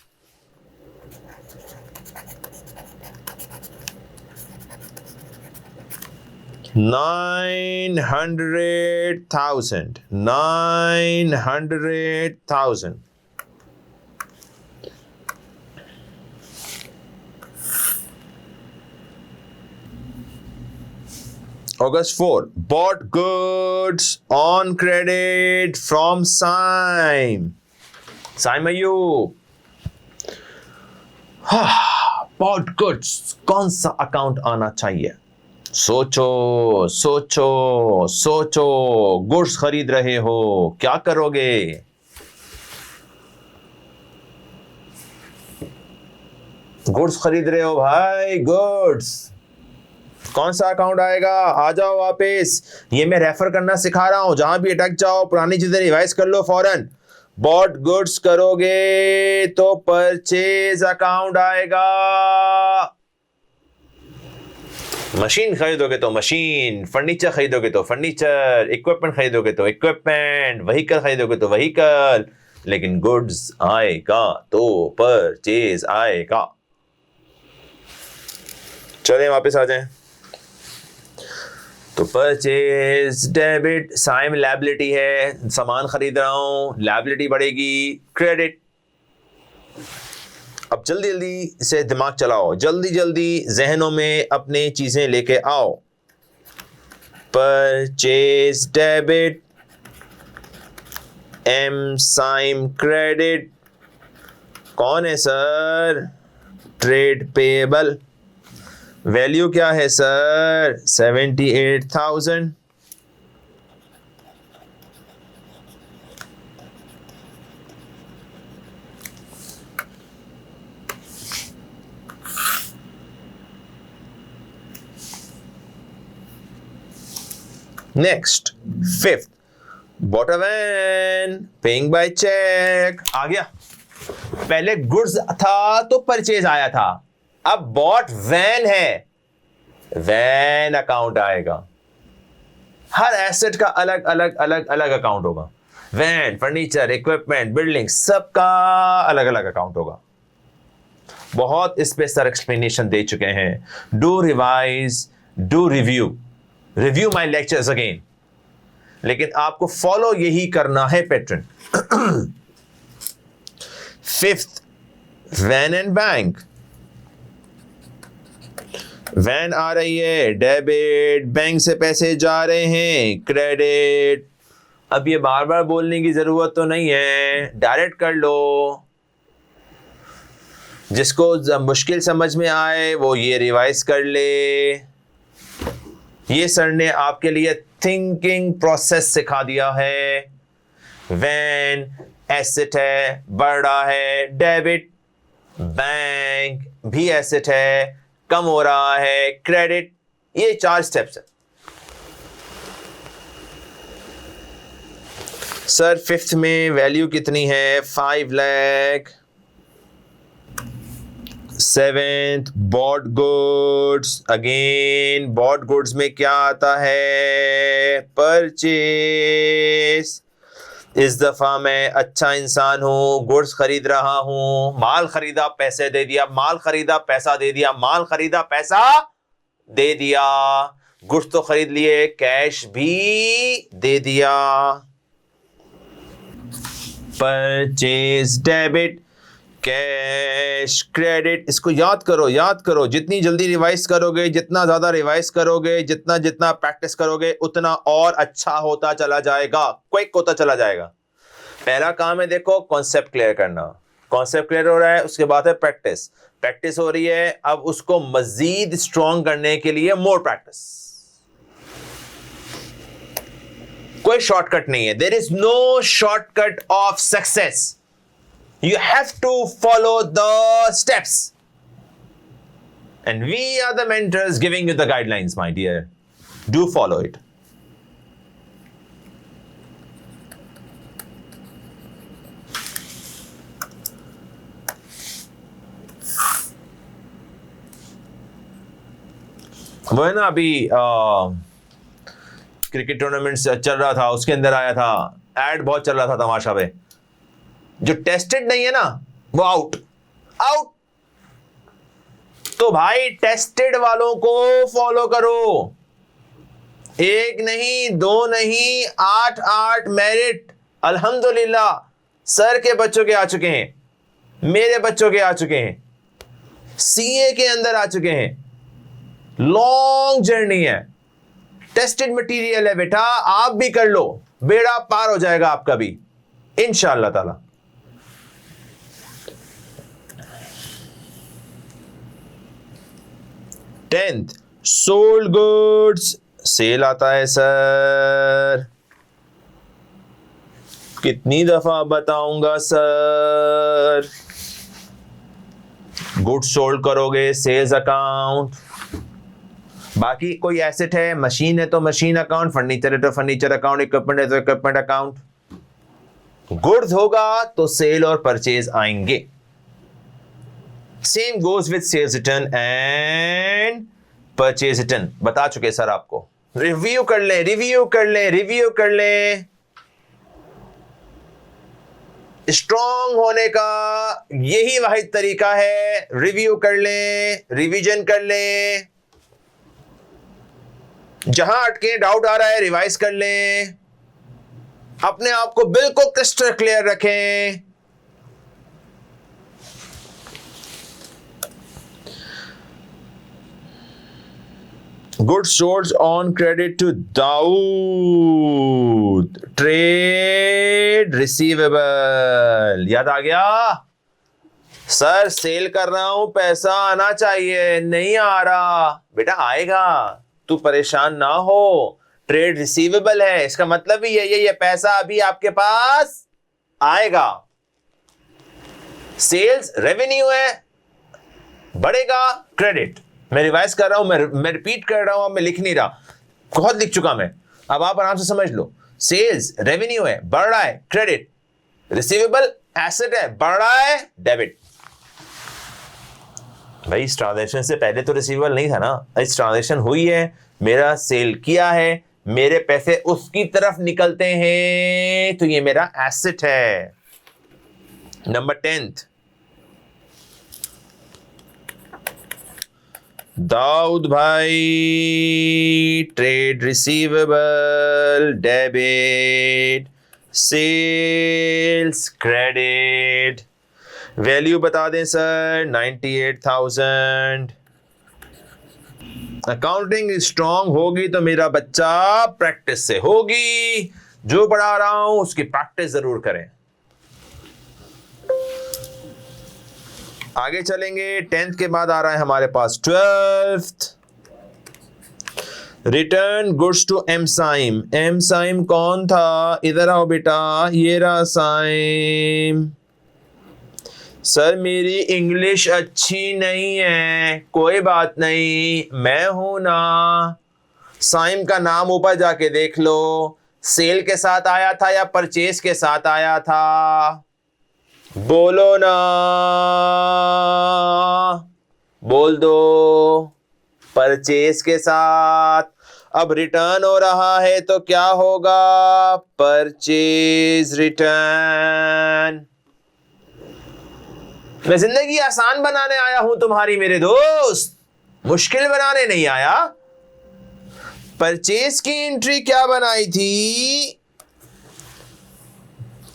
$900,000 August 4, bought goods on credit from Saim Ayub। bought goods, कौन सा अकाउंट आना चाहिए? सोचो सोचो सोचो। गुड्स खरीद रहे हो, क्या करोगे? गुड्स खरीद रहे हो भाई, गुड्स, कौन सा अकाउंट आएगा? आ जाओ वापस, ये मैं रेफर करना सिखा रहा हूं, जहां भी अटक जाओ पुरानी चीजें रिवाइज कर लो फौरन। बॉट गुड्स करोगे तो परचेज अकाउंट आएगा। मशीन खरीदोगे तो मशीन, फर्नीचर खरीदोगे तो फर्नीचर, इक्विपमेंट खरीदोगे तो इक्विपमेंट, व्हीकल खरीदोगे तो व्हीकल, लेकिन गुड्स आएगा तो परचेज आएगा। चलें वापस आ जाएं। तो परचेज डेबिट, साइम लायबिलिटी है, सामान खरीद रहा हूं, लायबिलिटी बढ़ेगी क्रेडिट। अब जल्दी जल्दी से दिमाग चलाओ, जल्दी जल्दी जहनों में अपने चीजें लेके आओ। परचेज डेबिट, एम साइम क्रेडिट, कौन है सर? Trade payable. वैल्यू क्या है सर? 78,000। Next, fifth, bought a van, paying by cheque. आ गया। पहले गुड्स था तो परचेज आया था, अब बॉट वैन है, वैन अकाउंट आएगा। हर एसेट का अलग अलग अलग अलग अकाउंट होगा। वैन, फर्नीचर, इक्विपमेंट, बिल्डिंग, सबका अलग अलग अकाउंट होगा। बहुत इस पे सर एक्सप्लेनेशन दे चुके हैं। Do revise, do review, review my lectures again, लेकिन आपको फॉलो यही करना है pattern. Fifth, van and bank. Van आ रही है, डेबिट, बैंक से पैसे जा रहे हैं, क्रेडिट। अब ये बार बार बोलने की जरूरत तो नहीं है, डायरेक्ट कर लो। जिसको मुश्किल समझ में आए वो ये रिवाइज कर ले। ये सर ने आपके लिए थिंकिंग प्रोसेस सिखा दिया है। वैन एसेट है, बढ़ रहा है, डेबिट, बैंक भी एसेट है, कम हो रहा है, क्रेडिट। ये 4 स्टेप्स है सर। फिफ्थ में वैल्यू कितनी है? 5 lakh. Seventh, bought goods. Again bought goods में क्या आता है? परचेज। इस दफा मैं अच्छा इंसान हूं, गुड्स खरीद रहा हूं। माल खरीदा, पैसे दे दिया, माल खरीदा, पैसा दे दिया, माल खरीदा, पैसा दे दिया। गुड्स तो खरीद लिए, कैश भी दे दिया। Purchase debit, cash credit. इसको याद करो, याद करो। जितनी जल्दी रिवाइज करोगे, जितना ज्यादा रिवाइज करोगे, जितना जितना प्रैक्टिस करोगे, उतना और अच्छा होता चला जाएगा, क्विक होता चला जाएगा। पहला काम है देखो, कॉन्सेप्ट क्लियर करना। कॉन्सेप्ट क्लियर हो रहा है, उसके बाद है प्रैक्टिस। प्रैक्टिस हो रही है, अब उसको मजीद स्ट्रॉन्ग करने के लिए मोर प्रैक्टिस। कोई शॉर्टकट नहीं है। There is no shortcut of success. You have to follow the steps. And we are the mentors giving you the guidelines, my dear. Do follow it. वो है ना, अभी क्रिकेट टूर्नामेंट चल रहा था, उसके अंदर आया था एड, बहुत चल रहा था तमाशा पे। जो टेस्टेड नहीं है ना, वो आउट आउट। तो भाई टेस्टेड वालों को फॉलो करो। 1 नहीं, 2 नहीं, 8 मेरिट अल्हम्दुलिल्लाह सर के बच्चों के आ चुके हैं, मेरे बच्चों के आ चुके हैं, सीए के अंदर आ चुके हैं। लॉन्ग जर्नी है, टेस्टेड मटेरियल है बेटा, आप भी कर लो, बेड़ा पार हो जाएगा आपका भी इंशाअल्लाह ताला। Tenth, sold goods. सेल आता है सर, कितनी दफा बताऊंगा सर? गुड्स सोल्ड करोगे, सेल्स अकाउंट। बाकी कोई एसेट है, मशीन है तो मशीन अकाउंट, फर्नीचर है तो फर्नीचर अकाउंट, इक्विपमेंट है तो इक्विपमेंट अकाउंट। गुड्स होगा तो सेल और परचेज आएंगे। Same goes with sales return and purchase return. बता चुके सर आपको। रिव्यू कर ले, रिव्यू कर ले, रिव्यू कर ले। स्ट्रॉन्ग होने का यही वाहिद तरीका है, रिव्यू कर ले, रिवीजन कर ले। जहां अटके, डाउट आ रहा है, रिवाइज कर ले। अपने आप को बिल्कुल क्रिस्टल क्लियर रखें। Goods sold on credit to Dawood, trade receivable, याद आ गया? सर सेल कर रहा हूं, पैसा आना चाहिए, नहीं आ रहा। बेटा आएगा, तू परेशान ना हो। ट्रेड रिसीवेबल है, इसका मतलब ही ये पैसा अभी आपके पास आएगा। सेल्स रेवेन्यू है, बढ़ेगा क्रेडिट। मैं रिवाइज कर रहा हूं, मैं रिपीट कर रहा हूं, मैं लिख नहीं रहा, बहुत लिख चुका मैं, अब आप आराम से समझ लो। सेल्स रेवेन्यू है, बढ़ रहा है, क्रेडिट। रिसीवेबल एसेट है, बढ़ रहा है, डेबिट। भाई इस ट्रांजैक्शन से पहले तो रिसीवेबल नहीं था ना, इस ट्रांजैक्शन हुई है, मेरा सेल किया है, मेरे पैसे उसकी तरफ निकलते हैं, तो ये मेरा एसेट है। नंबर 10, दाऊद भाई, trade receivable debit, sales credit, value बता दें सर 98,000। अकाउंटिंग स्ट्रांग होगी तो मेरा बच्चा प्रैक्टिस से होगी, जो पढ़ा रहा हूं उसकी प्रैक्टिस जरूर करें। आगे चलेंगे, 10th के बाद आ रहा है हमारे पास 12th, return goods to M Saim. M Saim कौन था? इधर आओ बेटा, ये रहा साइम। सर मेरी इंग्लिश अच्छी नहीं है, कोई बात नहीं, मैं हूं ना। साइम का नाम ऊपर जाके देख लो, सेल के साथ आया था या परचेज के साथ आया था? बोलो ना, बोल दो, परचेज के साथ। अब रिटर्न हो रहा है तो क्या होगा? Purchase return. मैं जिंदगी आसान बनाने आया हूं तुम्हारी मेरे दोस्त, मुश्किल बनाने नहीं आया। परचेज की एंट्री क्या बनाई थी?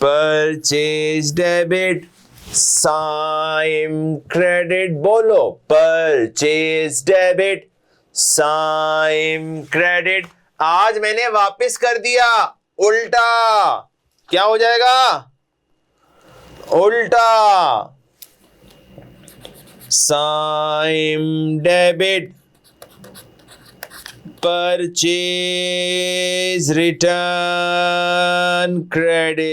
Purchase debit, Saim credit. बोलो, परचेज डेबिट, साइम क्रेडिट। आज मैंने वापस कर दिया, उल्टा क्या हो जाएगा? उल्टा Saim debit, purchase return credit,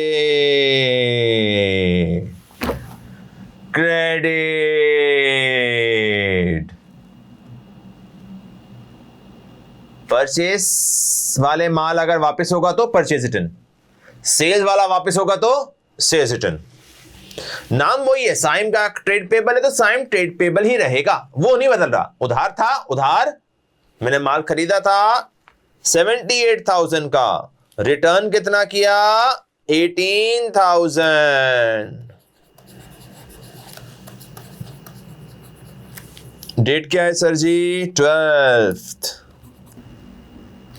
credit. Purchase वाले माल अगर वापस होगा तो परचेज रिटर्न, सेल्स वाला वापस होगा तो सेल्स रिटर्न। नाम वही है, साइम का ट्रेड पेबल है तो साइम ट्रेड पेबल ही रहेगा, वो नहीं बदल रहा। उधार था, उधार मैंने माल खरीदा था 78,000 का, रिटर्न कितना किया? 18,000। डेट क्या है सर जी? 12th।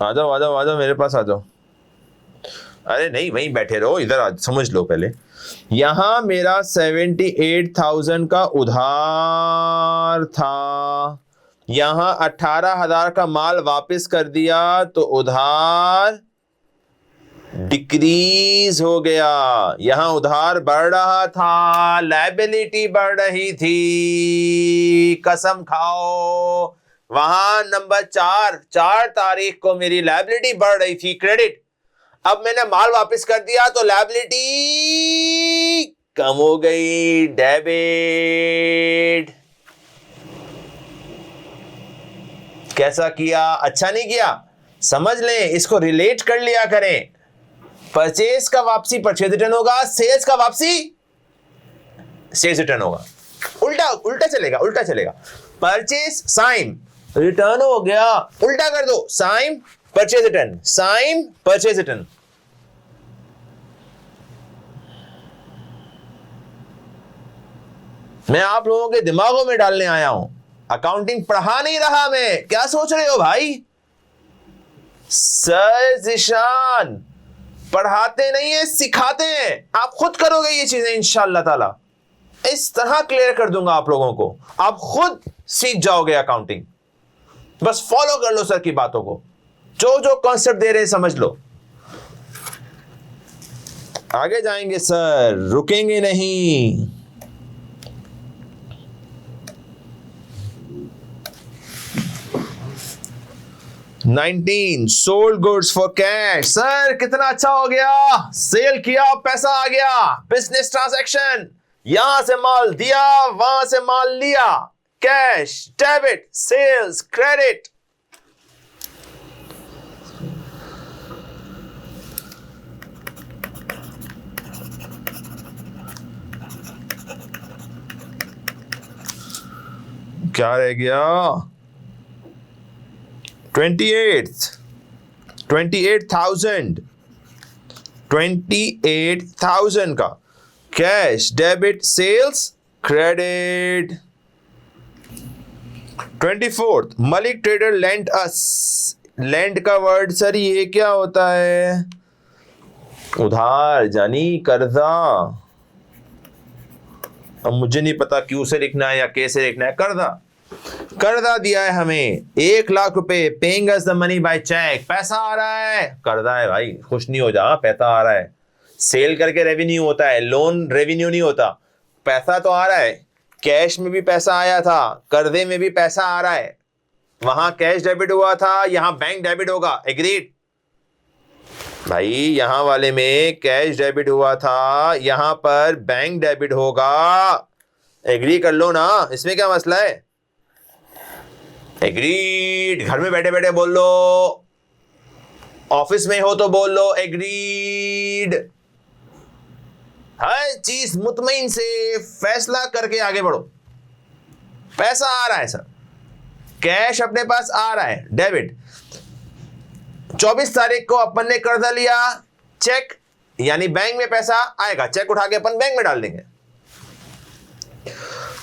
आ जाओ आ जाओ आ जाओ, मेरे पास आ जाओ। अरे नहीं, वहीं बैठे रहो, इधर आ, समझ लो पहले। यहां मेरा 78,000 का उधार था, यहां 18,000 का माल वापस कर दिया तो उधार डिक्रीज हो गया। यहां उधार बढ़ रहा था, लायबिलिटी बढ़ रही थी। कसम खाओ, वहां नंबर 4 तारीख को मेरी लायबिलिटी बढ़ रही थी, क्रेडिट। अब मैंने माल वापस कर दिया तो लायबिलिटी कम हो गई, डेबिट। कैसा किया? अच्छा नहीं किया? समझ लें, इसको रिलेट कर लिया करें। परचेज का वापसी परचेज रिटर्न होगा, सेल्स का वापसी सेल्स रिटर्न होगा। उल्टा उल्टा चलेगा, उल्टा चलेगा। परचेज साइम, रिटर्न हो गया, उल्टा कर दो, Saim purchase return, Saim purchase return. मैं आप लोगों के दिमागों में डालने आया हूं, अकाउंटिंग पढ़ा नहीं रहा मैं। क्या सोच रहे हो भाई? सर जिशान पढ़ाते नहीं है, सिखाते हैं। आप खुद करोगे ये चीजें इंशाअल्लाह ताला, इस तरह क्लियर कर दूंगा आप लोगों को, आप खुद सीख जाओगे अकाउंटिंग। बस फॉलो कर लो सर की बातों को, जो जो कॉन्सेप्ट दे रहे हैं समझ लो, आगे जाएंगे सर, रुकेंगे नहीं। Sold goods for cash. Sir कितना अच्छा हो गया, सेल किया, पैसा आ गया, बिजनेस ट्रांजैक्शन, यहां से माल दिया, वहां से माल लिया, कैश, डेबिट, सेल्स, क्रेडिट। क्या रह गया? 28,000 का cash, debit, sales, credit. 24th Malik trader lent us. Lent का वर्ड सर ये क्या होता है? उधार यानी कर्जा। अब मुझे नहीं पता क्यों से लिखना है या कैसे लिखना है। कर्जा, कर्जा दिया है हमें 1,00,000 रुपए, paying us the money by cheque, पैसा आ रहा है, कर्जा है भाई, खुश नहीं हो जा, पैसा आ रहा है। सेल करके रेवेन्यू होता है, लोन रेवेन्यू नहीं होता, पैसा तो आ रहा है। कैश में भी पैसा आया था, कर्जे में भी पैसा आ रहा है, वहां कैश डेबिट हुआ था, यहां बैंक डेबिट होगा, एग्रीड भाई। यहां वाले में कैश डेबिट हुआ था, यहां पर बैंक डेबिट होगा, एग्री कर लो ना, इसमें क्या मसला है? एग्रीड। घर में बैठे बैठे बोल लो, ऑफिस में हो तो बोल लो एग्रीड। हर चीज मुतमईन से फैसला करके आगे बढ़ो। पैसा आ रहा है सर, कैश अपने पास आ रहा है, डेबिट। 24 तारीख को अपन ने कर्जा लिया, चेक यानी बैंक में पैसा आएगा, चेक उठा के अपन बैंक में डाल देंगे,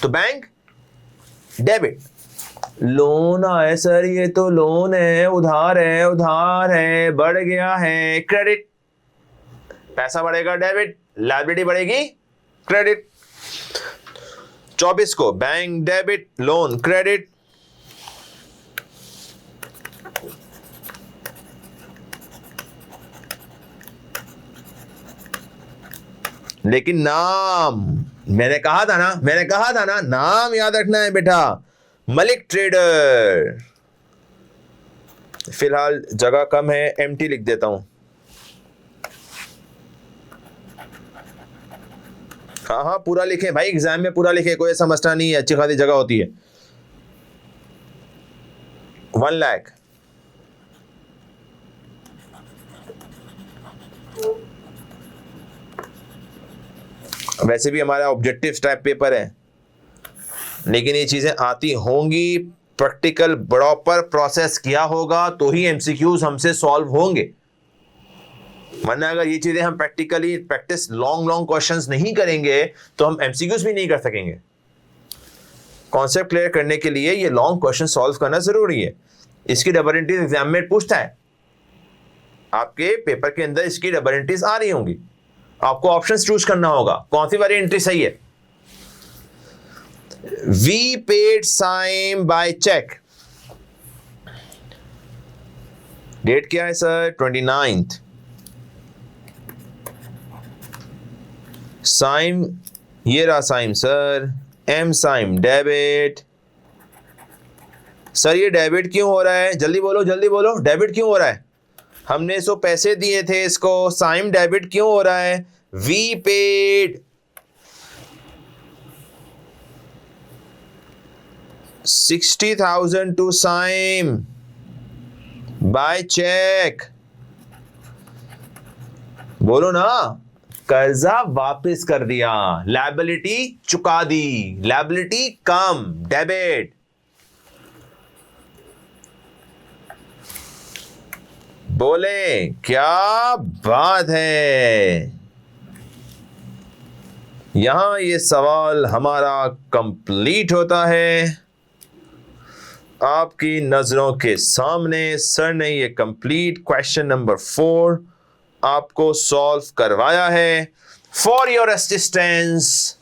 तो बैंक डेबिट। लोन आए सर, ये तो लोन है, उधार है, उधार है, बढ़ गया है, क्रेडिट। पैसा बढ़ेगा, डेबिट, लायबिलिटी बढ़ेगी, क्रेडिट। 24 को बैंक डेबिट, लोन क्रेडिट। लेकिन नाम मैंने कहा था ना, नाम याद रखना है बेटा, मलिक ट्रेडर। फिलहाल जगह कम है, एम्प्टी लिख देता हूं। हाँ पूरा लिखें भाई, एग्जाम में पूरा लिखें, कोई ऐसा मसला नहीं है, अच्छी खासी जगह होती है। 1 लाख। वैसे भी हमारा ऑब्जेक्टिव टाइप पेपर है, लेकिन ये चीजें आती होंगी, प्रैक्टिकल प्रॉपर प्रोसेस किया होगा तो ही एमसीक्यूज हमसे सॉल्व होंगे, वरना अगर ये चीजें हम प्रैक्टिकली प्रैक्टिस लॉन्ग क्वेश्चंस नहीं करेंगे तो हम एमसीक्यूज भी नहीं कर सकेंगे। कॉन्सेप्ट क्लियर करने के लिए ये लॉन्ग क्वेश्चन सॉल्व करना जरूरी है। इसकी डबल एंट्रीज एग्जाम में पूछता है, आपके पेपर के अंदर इसकी डबल एंट्रीज आ रही होंगी, आपको ऑप्शंस चूज करना होगा, कौन सी वाली एंट्री सही है। We paid Saim by cheque, date क्या है सर? 29th। साइम, ये रहा Saim sir, M Saim debit. Sir ये डेबिट क्यों हो रहा है? जल्दी बोलो, डेबिट क्यों हो रहा है? हमने सो पैसे दिए थे इसको, साइम डेबिट क्यों हो रहा है? We paid 60,000 to Saim by cheque. बोलो ना, कर्जा वापस कर दिया, लायबिलिटी चुका दी, लायबिलिटी कम, डेबिट। बोले क्या बात है। यहां ये सवाल हमारा कंप्लीट होता है। आपकी नजरों के सामने सर ने ये कंप्लीट क्वेश्चन नंबर 4 आपको सॉल्व करवाया है। For your assistance,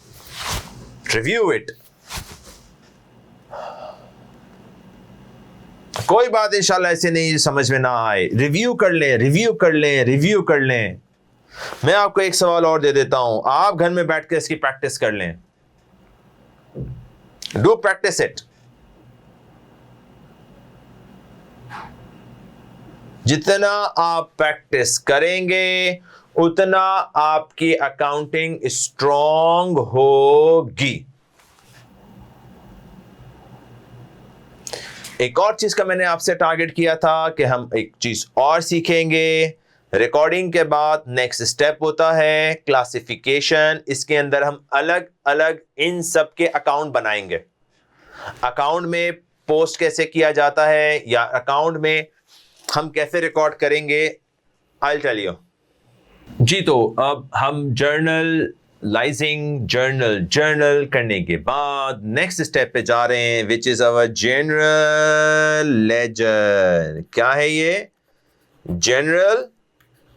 review it. कोई बात इंशाल्लाह ऐसे नहीं समझ में ना आए, रिव्यू कर लें, रिव्यू कर लें, रिव्यू कर लें। मैं आपको एक सवाल और दे देता हूं, आप घर में बैठ के इसकी प्रैक्टिस कर लें। Do practice it. जितना आप प्रैक्टिस करेंगे उतना आपकी अकाउंटिंग स्ट्रॉन्ग होगी। एक और चीज का मैंने आपसे टारगेट किया था कि हम एक चीज और सीखेंगे रिकॉर्डिंग के बाद। नेक्स्ट स्टेप होता है क्लासिफिकेशन। इसके अंदर हम अलग अलग इन सब के अकाउंट बनाएंगे। अकाउंट में पोस्ट कैसे किया जाता है या अकाउंट में हम कैसे रिकॉर्ड करेंगे, आई टेल यू। जी, तो अब हम जर्नल करने के बाद नेक्स्ट स्टेप पे जा रहे हैं, which is our general ledger. क्या है ये? General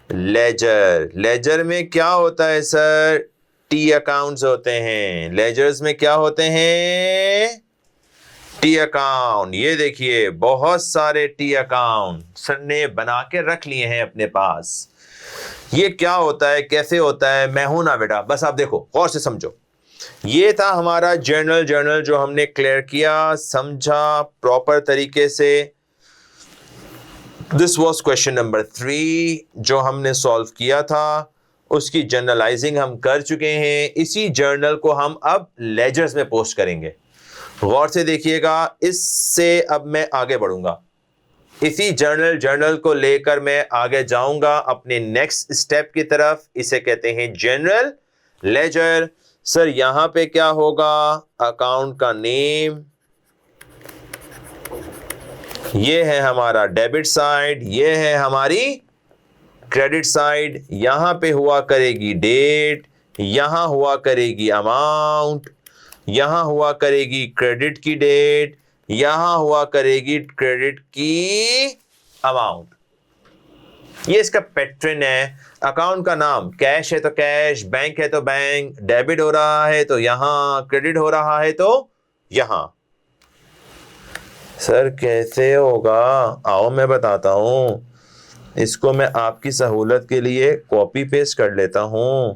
ledger. लेजर में क्या होता है सर? टी अकाउंट्स होते हैं। लेजर्स में क्या होते हैं? T account. ये देखिए बहुत सारे टी अकाउंट सर ने बना के रख लिए हैं अपने पास। ये क्या होता है, कैसे होता है? मैं हूं ना बेटा, बस आप देखो, गौर से समझो। ये था हमारा जर्नल जो हमने क्लियर किया, समझा प्रॉपर तरीके से। दिस वॉज क्वेश्चन नंबर 3 जो हमने सॉल्व किया था। उसकी जर्नलाइजिंग हम कर चुके हैं। इसी जर्नल को हम अब लेजर्स में पोस्ट करेंगे। गौर से देखिएगा, इससे अब मैं आगे बढ़ूंगा। इसी जर्नल को लेकर मैं आगे जाऊंगा अपने नेक्स्ट स्टेप की तरफ। इसे कहते हैं जनरल लेजर। सर यहां पे क्या होगा? अकाउंट का नेम, ये है हमारा डेबिट साइड, ये है हमारी क्रेडिट साइड। यहां पे हुआ करेगी डेट, यहां हुआ करेगी अमाउंट, यहां हुआ करेगी क्रेडिट की डेट, यहां हुआ करेगी क्रेडिट की अमाउंट। ये इसका पैटर्न है। अकाउंट का नाम, कैश है तो कैश, बैंक है तो बैंक, डेबिट हो रहा है तो यहां, क्रेडिट हो रहा है तो यहां। सर कैसे होगा? आओ मैं बताता हूं। इसको मैं आपकी सहूलत के लिए कॉपी पेस्ट कर लेता हूं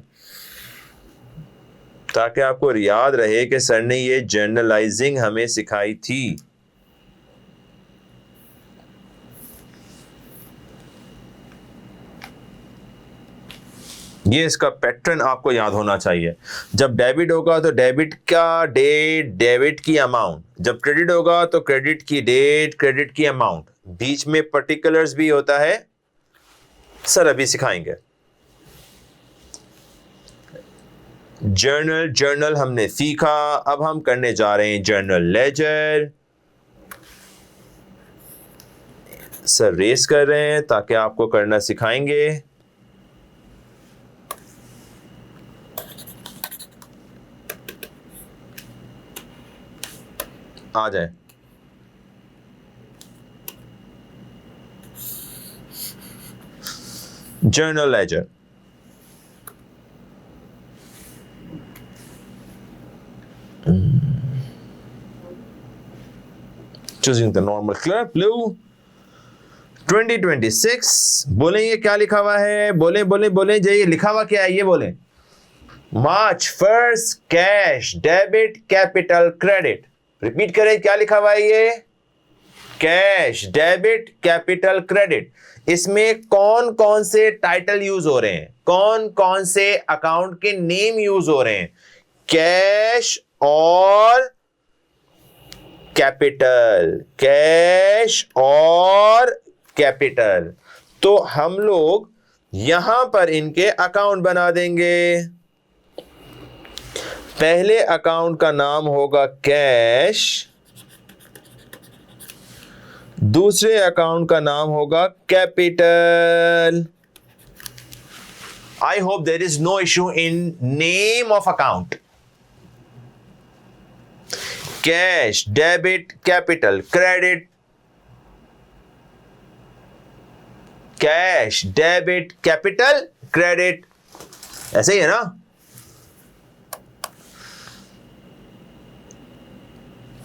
ताकि आपको याद रहे कि सर ने ये जर्नलाइजिंग हमें सिखाई थी। ये इसका पैटर्न आपको याद होना चाहिए। जब डेबिट होगा तो डेबिट का डेट, डेबिट की अमाउंट। जब क्रेडिट होगा तो क्रेडिट की डेट, क्रेडिट की अमाउंट। बीच में पर्टिकुलर्स भी होता है, सर अभी सिखाएंगे। जर्नल हमने सीखा, अब हम करने जा रहे हैं जर्नल लेजर। सर रेस कर रहे हैं ताकि आपको करना सिखाएंगे। आ जाए। Journal ledger, choosing the normal color blue 2026। बोलें ये क्या लिखा हुआ है? बोलें जी, ये लिखा हुआ क्या है ये बोलें। मार्च 1 cash, debit, capital, credit. Repeat करें, क्या लिखा हुआ है ये? Cash, debit, capital, credit. इसमें कौन कौन से टाइटल यूज हो रहे हैं, कौन कौन से अकाउंट के नेम यूज हो रहे हैं? कैश और कैपिटल, कैश और कैपिटल। तो हम लोग यहां पर इनके अकाउंट बना देंगे। पहले अकाउंट का नाम होगा कैश, दूसरे अकाउंट का नाम होगा capital. I hope there is no issue in name of account. Cash, debit, capital, credit, cash, debit, capital, credit. ऐसे ही है ना?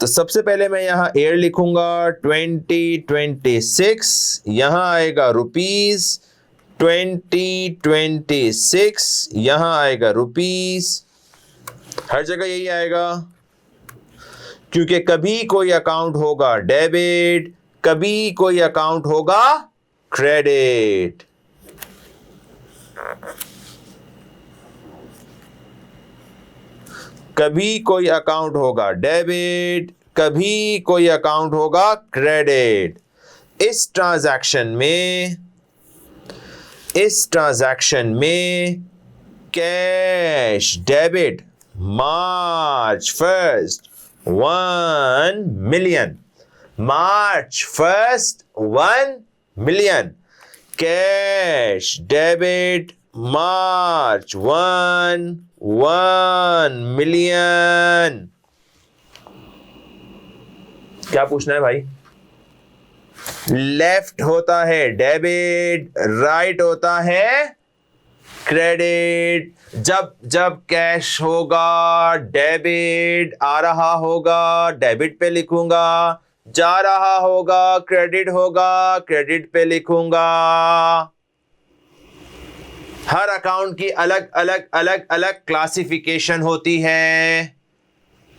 तो सबसे पहले मैं यहाँ ईयर लिखूंगा 2026, यहाँ आएगा रुपीस 2026, यहाँ आएगा रुपीस, हर जगह यही आएगा, क्योंकि कभी कोई अकाउंट होगा डेबिट, कभी कोई अकाउंट होगा क्रेडिट। कभी कोई अकाउंट होगा डेबिट, कभी कोई अकाउंट होगा क्रेडिट। इस ट्रांजैक्शन में कैश डेबिट मार्च 1st 1 million, मार्च 1st 1 million, कैश डेबिट मार्च 1 million। क्या पूछना है भाई? लेफ्ट होता है डेबिट, राइट होता है क्रेडिट। जब जब कैश होगा डेबिट आ रहा होगा, डेबिट पे लिखूंगा, जा रहा होगा क्रेडिट होगा, क्रेडिट पे लिखूंगा। हर अकाउंट की अलग अलग अलग अलग क्लासिफिकेशन होती है,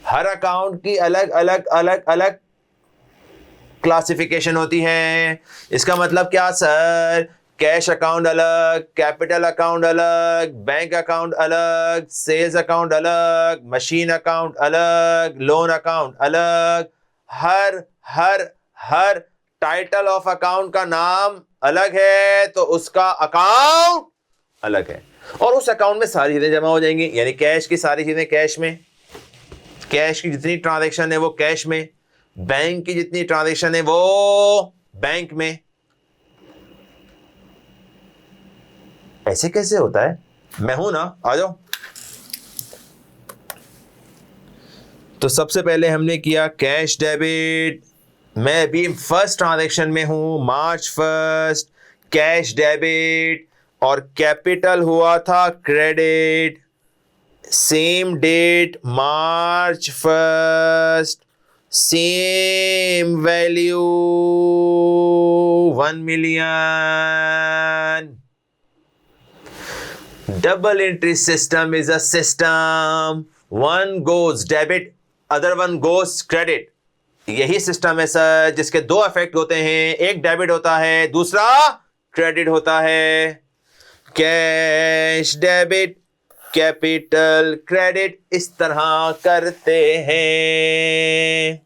हर अकाउंट की अलग अलग अलग अलग क्लासिफिकेशन होती है। इसका मतलब क्या सर? कैश अकाउंट अलग, कैपिटल अकाउंट अलग, बैंक अकाउंट अलग, सेल्स अकाउंट अलग, मशीन अकाउंट अलग, लोन अकाउंट अलग। हर हर हर टाइटल ऑफ अकाउंट का नाम अलग है, तो उसका अकाउंट अलग है, और उस अकाउंट में सारी चीजें जमा हो जाएंगी। यानी कैश की सारी चीजें कैश में, कैश की जितनी ट्रांजैक्शन है वो कैश में, बैंक की जितनी ट्रांजैक्शन है वो बैंक में। ऐसे कैसे होता है? मैं हूं ना, आ जाओ। तो सबसे पहले हमने किया कैश डेबिट। मैं अभी फर्स्ट ट्रांजैक्शन में हूं, मार्च 1st, कैश डेबिट, और कैपिटल हुआ था credit, same date March 1st, same value 1 million। Double entry system is a system, one goes debit, other one goes credit। यही सिस्टम है sir जिसके दो इफेक्ट होते हैं, एक डेबिट होता है, दूसरा क्रेडिट होता है। कैश डेबिट, कैपिटल क्रेडिट, इस तरह करते हैं।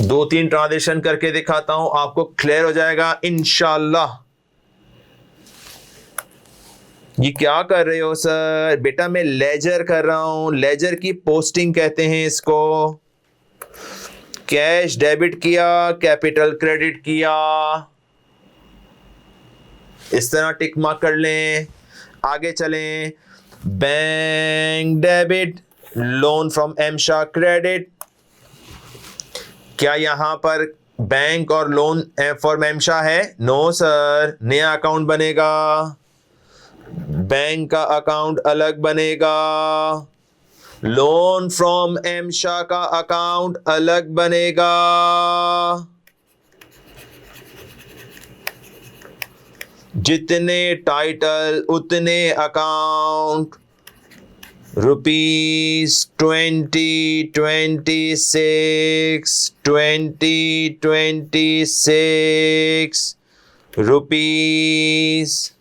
दो तीन ट्रांजेक्शन करके दिखाता हूं, आपको क्लियर हो जाएगा इंशाल्लाह। ये क्या कर रहे हो सर? बेटा मैं लेजर कर रहा हूं, लेजर की पोस्टिंग कहते हैं इसको। कैश डेबिट किया, कैपिटल क्रेडिट किया, इस तरह टिक मार्क कर लें। आगे चलें, बैंक डेबिट, लोन फ्रॉम एमशा क्रेडिट। क्या यहां पर बैंक और लोन फॉर एमशा है? नो सर, नया अकाउंट बनेगा, बैंक का अकाउंट अलग बनेगा, लोन फ्रॉम एमशा का अकाउंट अलग बनेगा। जितने टाइटल उतने अकाउंट। Rupees 2026 rupees.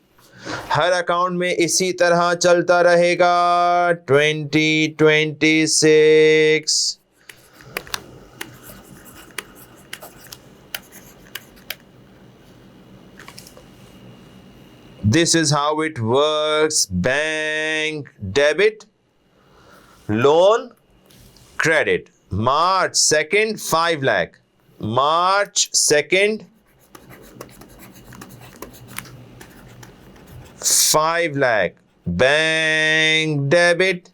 हर अकाउंट में इसी तरह चलता रहेगा। 2026। This is how it works. Bank debit, loan credit. March 2nd 5 lakh. March 2nd 5 lakh. Bank debit,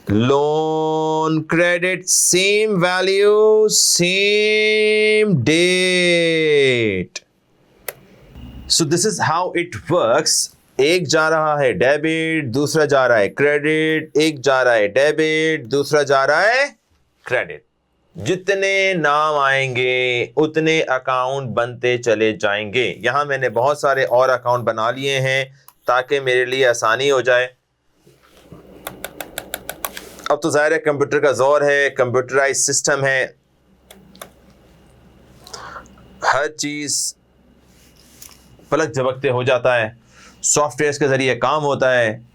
loan credit, same value, same date. So this is how it works. एक जा रहा है डेबिट, दूसरा जा रहा है क्रेडिट, एक जा रहा है डेबिट, दूसरा जा रहा है क्रेडिट। जितने नाम आएंगे उतने अकाउंट बनते चले जाएंगे। यहां मैंने बहुत सारे और अकाउंट बना लिए हैं ताकि मेरे लिए आसानी हो जाए। अब तो जाहिर है कंप्यूटर का जोर है, कंप्यूटराइज सिस्टम है, हर चीज पलक झपकते हो जाता है, सॉफ्टवेयर के जरिए काम होता है।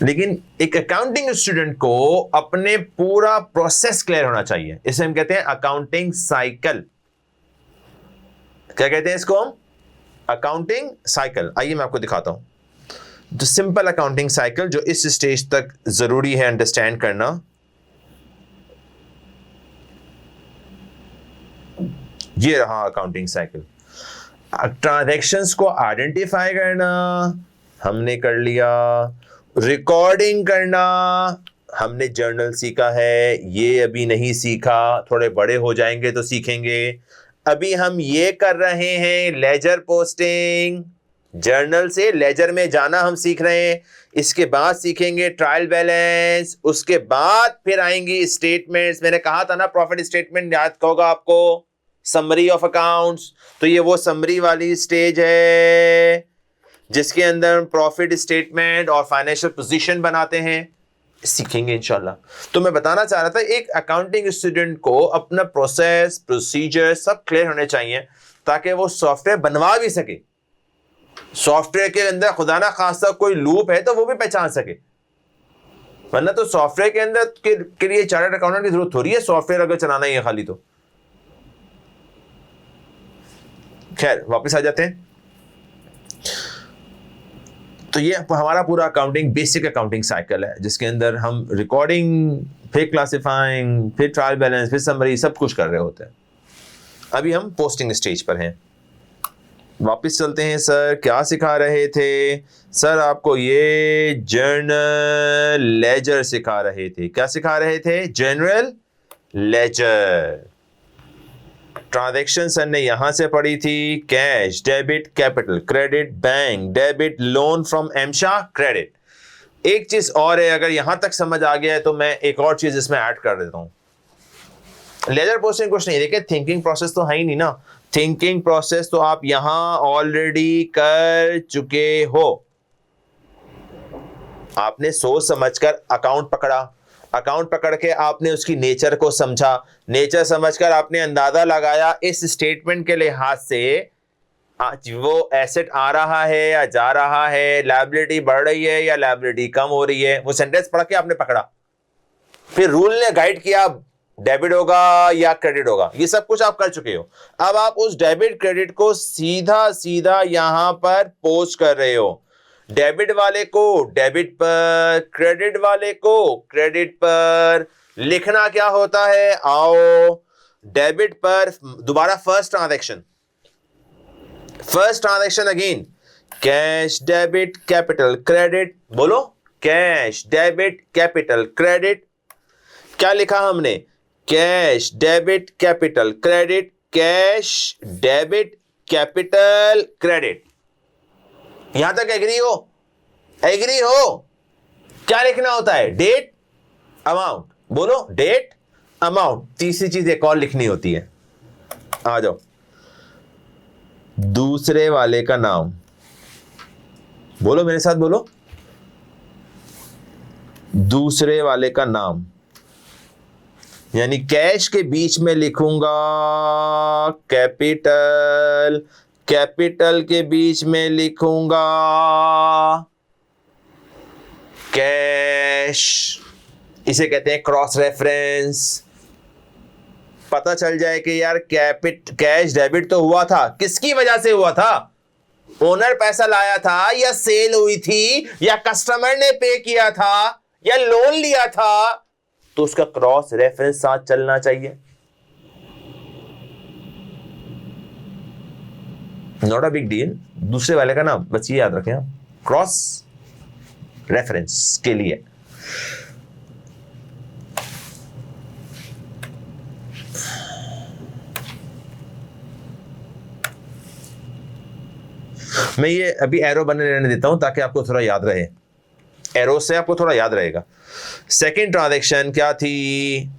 लेकिन एक अकाउंटिंग स्टूडेंट को अपने पूरा प्रोसेस क्लियर होना चाहिए। इसे हम कहते हैं अकाउंटिंग साइकिल। क्या कहते हैं इसको हम? Accounting cycle. आइए मैं आपको दिखाता हूं द सिंपल अकाउंटिंग साइकिल, जो इस स्टेज तक जरूरी है अंडरस्टैंड करना। ये रहा अकाउंटिंग साइकिल। ट्रांजैक्शंस को आइडेंटिफाई करना हमने कर लिया, रिकॉर्डिंग करना हमने जर्नल सीखा है, ये अभी नहीं सीखा, थोड़े बड़े हो जाएंगे तो सीखेंगे। अभी हम ये कर रहे हैं लेजर पोस्टिंग, जर्नल से लेजर में जाना हम सीख रहे हैं। इसके बाद सीखेंगे ट्रायल बैलेंस, उसके बाद फिर आएंगी स्टेटमेंट्स। मैंने कहा था ना प्रॉफिट स्टेटमेंट याद होगा आपको, समरी ऑफ अकाउंट्स। तो ये वो समरी वाली स्टेज है जिसके अंदर प्रॉफिट स्टेटमेंट और फाइनेंशियल पोजीशन बनाते हैं, सीखेंगे इंशाल्लाह। तो मैं बताना चाह रहा था एक अकाउंटिंग स्टूडेंट को अपना प्रोसेस प्रोसीजर सब क्लियर होने चाहिए ताकि वो सॉफ्टवेयर बनवा भी सके। सॉफ्टवेयर के अंदर खुदा ना खासा कोई लूप है तो वो भी पहचान सके, वरना तो सॉफ्टवेयर के अंदर के लिए चार्टर्ड अकाउंटेंट की जरूरत थोड़ी है, सॉफ्टवेयर अगर चलाना ही है खाली तो। खैर वापस आ जाते हैं। तो ये हमारा पूरा अकाउंटिंग बेसिक अकाउंटिंग साइकिल है जिसके अंदर हम रिकॉर्डिंग, फिर क्लासिफाइंग, फिर ट्रायल बैलेंस, फिर समरी, सब कुछ कर रहे होते हैं। अभी हम पोस्टिंग स्टेज पर हैं। वापस चलते हैं। सर क्या सिखा रहे थे? सर आपको ये जर्नल लेजर सिखा रहे थे। क्या सिखा रहे थे? General ledger. ट्रांजैक्शन सर ने यहां से पढ़ी थी, cash, debit, capital, credit, bank, debit, loan from एमशा, क्रेडिट। एक चीज और है, अगर यहां तक समझ आ गया है तो मैं एक और चीज इसमें ऐड कर देता हूं। लेजर पोस्टिंग कुछ नहीं, देखिए थिंकिंग प्रोसेस तो है ही नहीं ना। थिंकिंग प्रोसेस तो आप यहां ऑलरेडी कर चुके हो। आपने सोच समझकर अकाउंट पकड़ा, अकाउंट पकड़ के आपने उसकी नेचर को समझा, नेचर समझकर आपने अंदाजा लगाया इस स्टेटमेंट के लिहाज से आज वो एसेट आ रहा है या जा रहा है, लायबिलिटी बढ़ रही है या लायबिलिटी कम हो रही है। वो सेंटेंस पढ़ के आपने पकड़ा, फिर रूल ने गाइड किया डेबिट होगा या क्रेडिट होगा, ये सब कुछ आप कर चुके हो। अब आप उस डेबिट क्रेडिट को सीधा सीधा यहां पर पोस्ट कर रहे हो। डेबिट वाले को डेबिट पर, क्रेडिट वाले को क्रेडिट पर। लिखना क्या होता है? आओ डेबिट पर दोबारा first transaction again, cash, debit, capital, credit. बोलो, कैश, डेबिट, कैपिटल, क्रेडिट। क्या लिखा हमने? Cash, debit, capital, credit, cash, debit, capital, credit. यहां तक एग्री हो? एग्री हो? क्या लिखना होता है? Date, amount. बोलो, डेट, अमाउंट। तीसरी चीज एक और लिखनी होती है, आ जाओ, दूसरे वाले का नाम। बोलो मेरे साथ, बोलो, दूसरे वाले का नाम। यानी कैश के बीच में लिखूंगा कैपिटल, कैपिटल के बीच में लिखूंगा कैश। इसे कहते हैं क्रॉस रेफरेंस। पता चल जाए कि यार कैश डेबिट तो हुआ था, किसकी वजह से हुआ था? ओनर पैसा लाया था या सेल हुई थी या कस्टमर ने पे किया था या लोन लिया था, तो उसका क्रॉस रेफरेंस साथ चलना चाहिए। Not a big deal. दूसरे वाले का नाम, बस ये याद रखें आप, क्रॉस रेफरेंस के लिए। मैं ये अभी एरो बने रहने देता हूं ताकि आपको थोड़ा याद रहे, एरो से आपको थोड़ा याद रहेगा। सेकंड ट्रांजैक्शन क्या थी?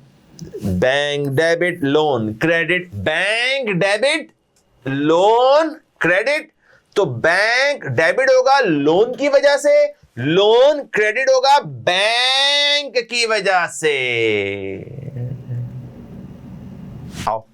Bank debit loan credit, bank debit loan credit. तो बैंक डेबिट होगा लोन की वजह से, लोन क्रेडिट होगा बैंक की वजह से। आओ,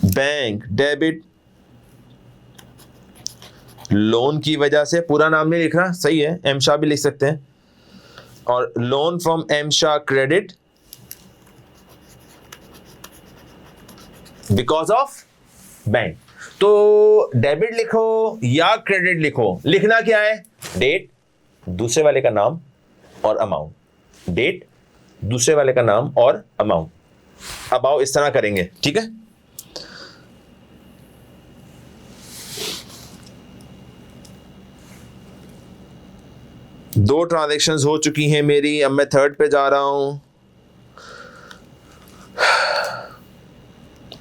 बैंक डेबिट लोन की वजह से, पूरा नाम नहीं लिख रहा, सही है, एमशा भी लिख सकते हैं, और लोन फ्रॉम एमशा क्रेडिट बिकॉज ऑफ बैंक। तो डेबिट लिखो या क्रेडिट लिखो, लिखना क्या है? डेट, दूसरे वाले का नाम और अमाउंट। डेट, दूसरे वाले का नाम और अमाउंट। अब आओ इस तरह करेंगे, ठीक है? दो ट्रांजैक्शंस हो चुकी हैं मेरी, अब मैं थर्ड पे जा रहा हूं।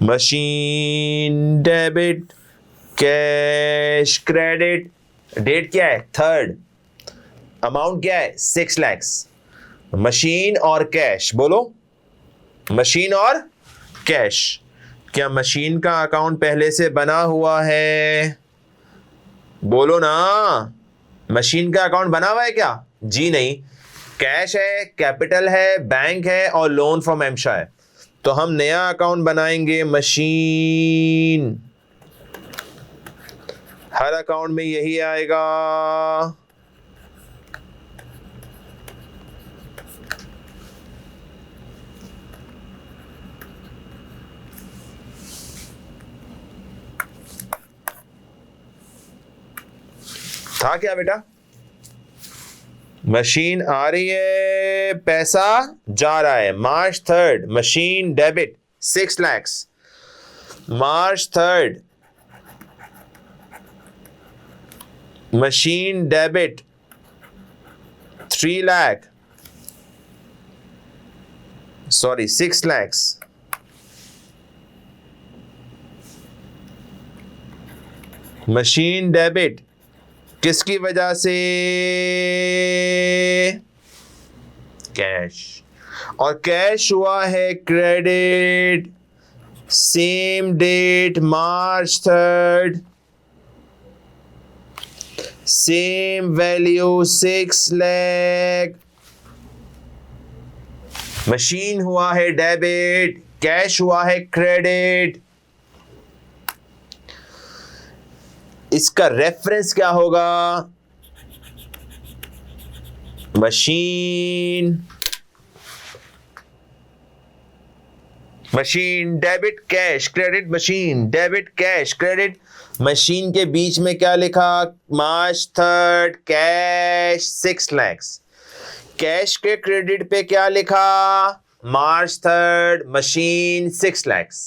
Machine debit cash credit. Date क्या है? थर्ड। अमाउंट क्या है? 6 lakhs। मशीन और कैश, बोलो, मशीन और कैश। क्या मशीन का अकाउंट पहले से बना हुआ है? बोलो ना, मशीन का अकाउंट बना हुआ है क्या? जी नहीं। कैश है, कैपिटल है, बैंक है और लोन फ्रॉम एमशा है। तो हम नया अकाउंट बनाएंगे, मशीन। हर अकाउंट में यही आएगा। था क्या बेटा? मशीन आ रही है, पैसा जा रहा है। March 3rd machine debit 6 lakhs। March 3rd machine debit 3 lakh, sorry 6 lakhs। Machine debit किसकी वजह से? कैश। और कैश हुआ है credit, same date March 3rd, same value 6 lakh। Machine हुआ है डेबिट, कैश हुआ है क्रेडिट। इसका रेफरेंस क्या होगा? Machine, machine debit cash credit, machine debit cash credit. Machine के बीच में क्या लिखा? मार्च 3rd कैश 6 lakhs। कैश के क्रेडिट पे क्या लिखा? मार्च 3rd machine 6 lakhs।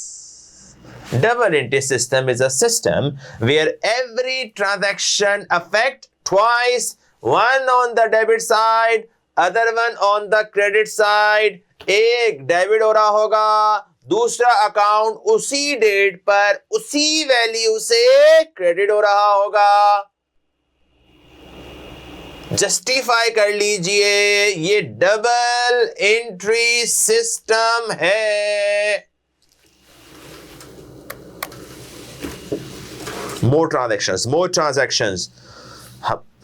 Double entry system is a system where every transaction affect twice, one on the debit side, other one on the credit side। एक debit हो रहा होगा, दूसरा account उसी डेट पर उसी वैल्यू से क्रेडिट हो रहा होगा। जस्टिफाई कर लीजिए, ये डबल एंट्री सिस्टम है। मोर ट्रांजैक्शंस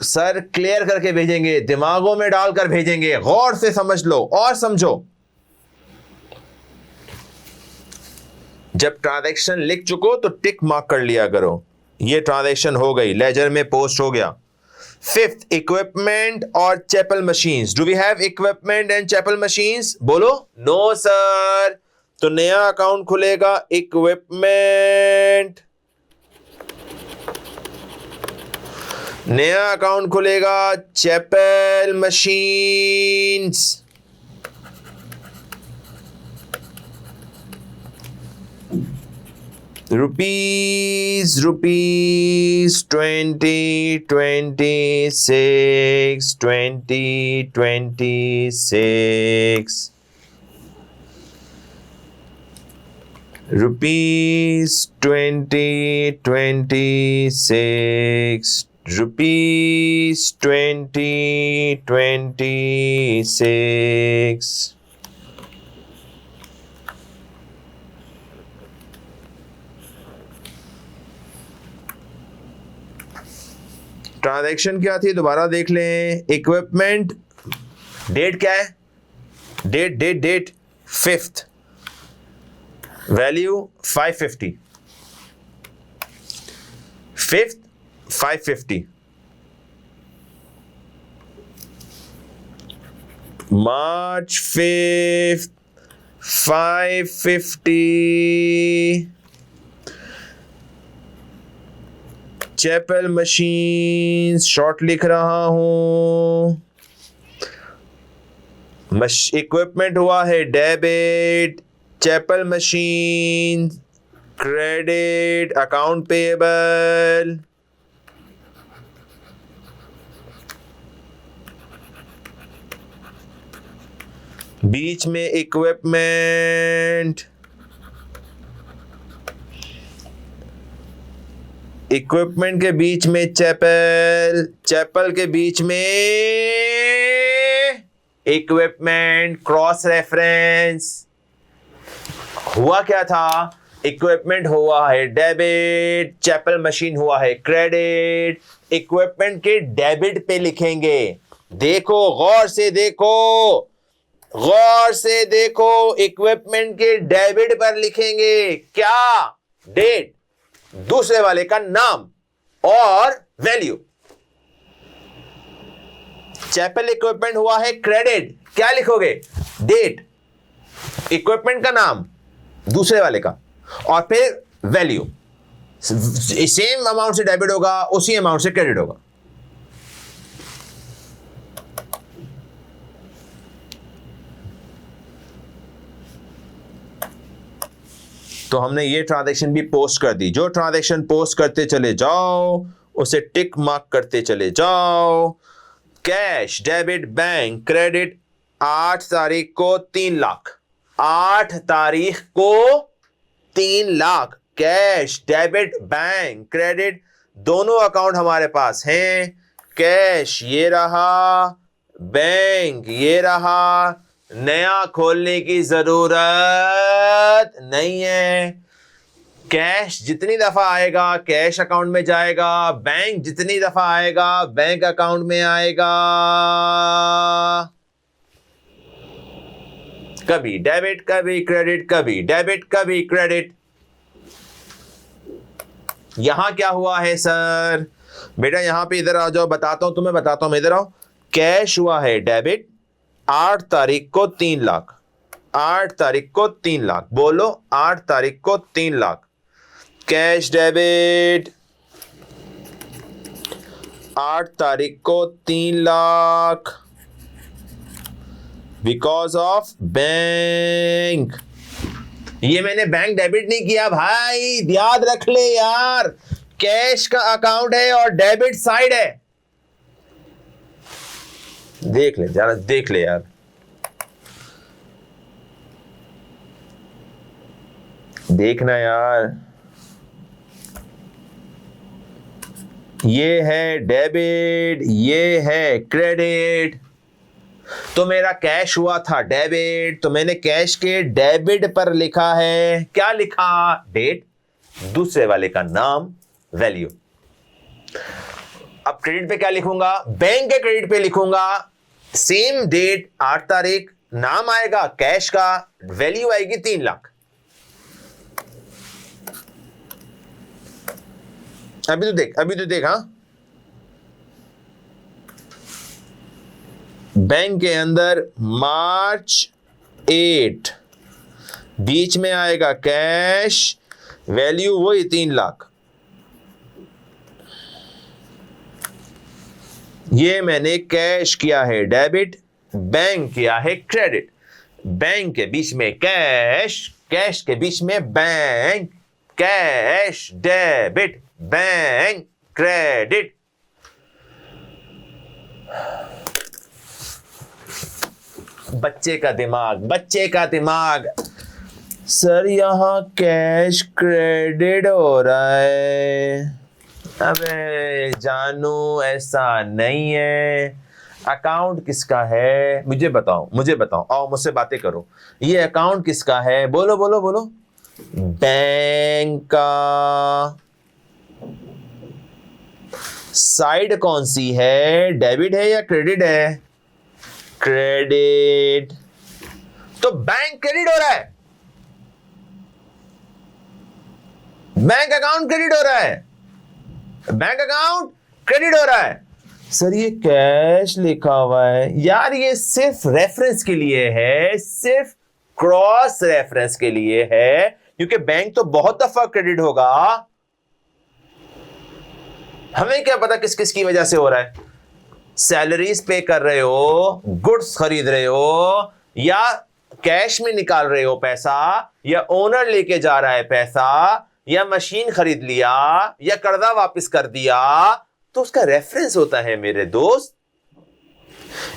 सर क्लियर करके भेजेंगे, दिमागों में डालकर भेजेंगे, गौर से समझ लो और समझो। जब ट्रांजैक्शन लिख चुको तो टिक मार्क कर लिया करो, ये ट्रांजैक्शन हो गई, लेजर में पोस्ट हो गया। फिफ्थ, इक्विपमेंट और chapel machines. Do we have equipment and chapel machines? बोलो नो सर। तो नया अकाउंट खुलेगा इक्विपमेंट, नया अकाउंट खुलेगा chapel machines. Rupees 2026 rupees 2026 rupees 2026 transaction क्या थी दोबारा देख लें। इक्विपमेंट, डेट क्या है, date 5th, value 550, 5th 550, March 5th 550, chapel machines, short लिख रहा हूं। इक्विपमेंट हुआ है debit, chapel machine credit, account payable, बीच में इक्विपमेंट, इक्विपमेंट के बीच में चैपल, चैपल के बीच में इक्विपमेंट, क्रॉस रेफरेंस। हुआ क्या था, इक्विपमेंट हुआ है डेबिट, चैपल मशीन हुआ है क्रेडिट। इक्विपमेंट के डेबिट पे लिखेंगे, देखो गौर से देखो, गौर से देखो, इक्विपमेंट के डेबिट पर लिखेंगे क्या, डेट, दूसरे वाले का नाम और वैल्यू। चैपल इक्विपमेंट हुआ है क्रेडिट, क्या लिखोगे, डेट, इक्विपमेंट का नाम, दूसरे वाले का, और फिर वैल्यू। सेम अमाउंट से डेबिट होगा, उसी अमाउंट से क्रेडिट होगा। तो हमने ये ट्रांजैक्शन भी पोस्ट कर दी। जो ट्रांजैक्शन पोस्ट करते चले जाओ उसे टिक मार्क करते चले जाओ। कैश, डेबिट, बैंक, क्रेडिट, 8 तारीख को 3 लाख, 8 तारीख को 3 lakh, cash, debit, bank, credit, दोनों अकाउंट हमारे पास हैं। कैश ये रहा, बैंक ये रहा, नया खोलने की जरूरत नहीं है। कैश जितनी दफा आएगा कैश अकाउंट में जाएगा, बैंक जितनी दफा आएगा बैंक अकाउंट में आएगा। कभी डेबिट, कभी क्रेडिट, कभी डेबिट, कभी क्रेडिट। यहां क्या हुआ है सर, बेटा यहां पे इधर आ जाओ, बताता हूं तुम्हें, बताता हूं, इधर आओ। कैश हुआ है डेबिट, 8 तारीख को 3 लाख, 8 तारीख को 3 लाख, बोलो 8 तारीख को 3 लाख। कैश डेबिट 8 तारीख को 3 लाख बिकॉज ऑफ बैंक। ये मैंने बैंक डेबिट नहीं किया भाई, याद रख ले यार, कैश का अकाउंट है और डेबिट साइड है। देख ले जरा, देख ले यार, देखना यार, ये है डेबिट, ये है क्रेडिट। तो मेरा कैश हुआ था डेबिट, तो मैंने कैश के डेबिट पर लिखा है, क्या लिखा, डेट, दूसरे वाले का नाम, वैल्यू। अब क्रेडिट पे क्या लिखूंगा, बैंक के क्रेडिट पे लिखूंगा सेम डेट 8 तारीख, नाम आएगा कैश का, वैल्यू आएगी 3 लाख। अभी तो देख, अभी तो देख, हाँ बैंक के अंदर March 8, बीच में आएगा कैश, वैल्यू वही 3 लाख। ये मैंने कैश किया है डेबिट, बैंक किया है क्रेडिट। बैंक के बीच में कैश, कैश के बीच में bank, cash debit bank credit. बच्चे का दिमाग सर यहां कैश क्रेडिट हो रहा है। अबे जानू ऐसा नहीं है। अकाउंट किसका है मुझे बताओ आओ मुझसे बातें करो। ये अकाउंट किसका है? बोलो बोलो बोलो। बैंक का। साइड कौन सी है? डेबिट है या क्रेडिट है? क्रेडिट। तो बैंक क्रेडिट हो रहा है, बैंक अकाउंट क्रेडिट हो रहा है, बैंक अकाउंट क्रेडिट हो रहा है। सर ये कैश लिखा हुआ है। यार ये सिर्फ रेफरेंस के लिए है, सिर्फ क्रॉस रेफरेंस के लिए है, क्योंकि बैंक तो बहुत दफा क्रेडिट होगा। हमें क्या पता किस किस की वजह से हो रहा है। सैलरीज पे कर रहे हो, गुड्स खरीद रहे हो, या कैश में निकाल रहे हो पैसा, या ओनर लेके जा रहा है पैसा, या मशीन खरीद लिया, या कर्जा वापस कर दिया, तो उसका रेफरेंस होता है मेरे दोस्त।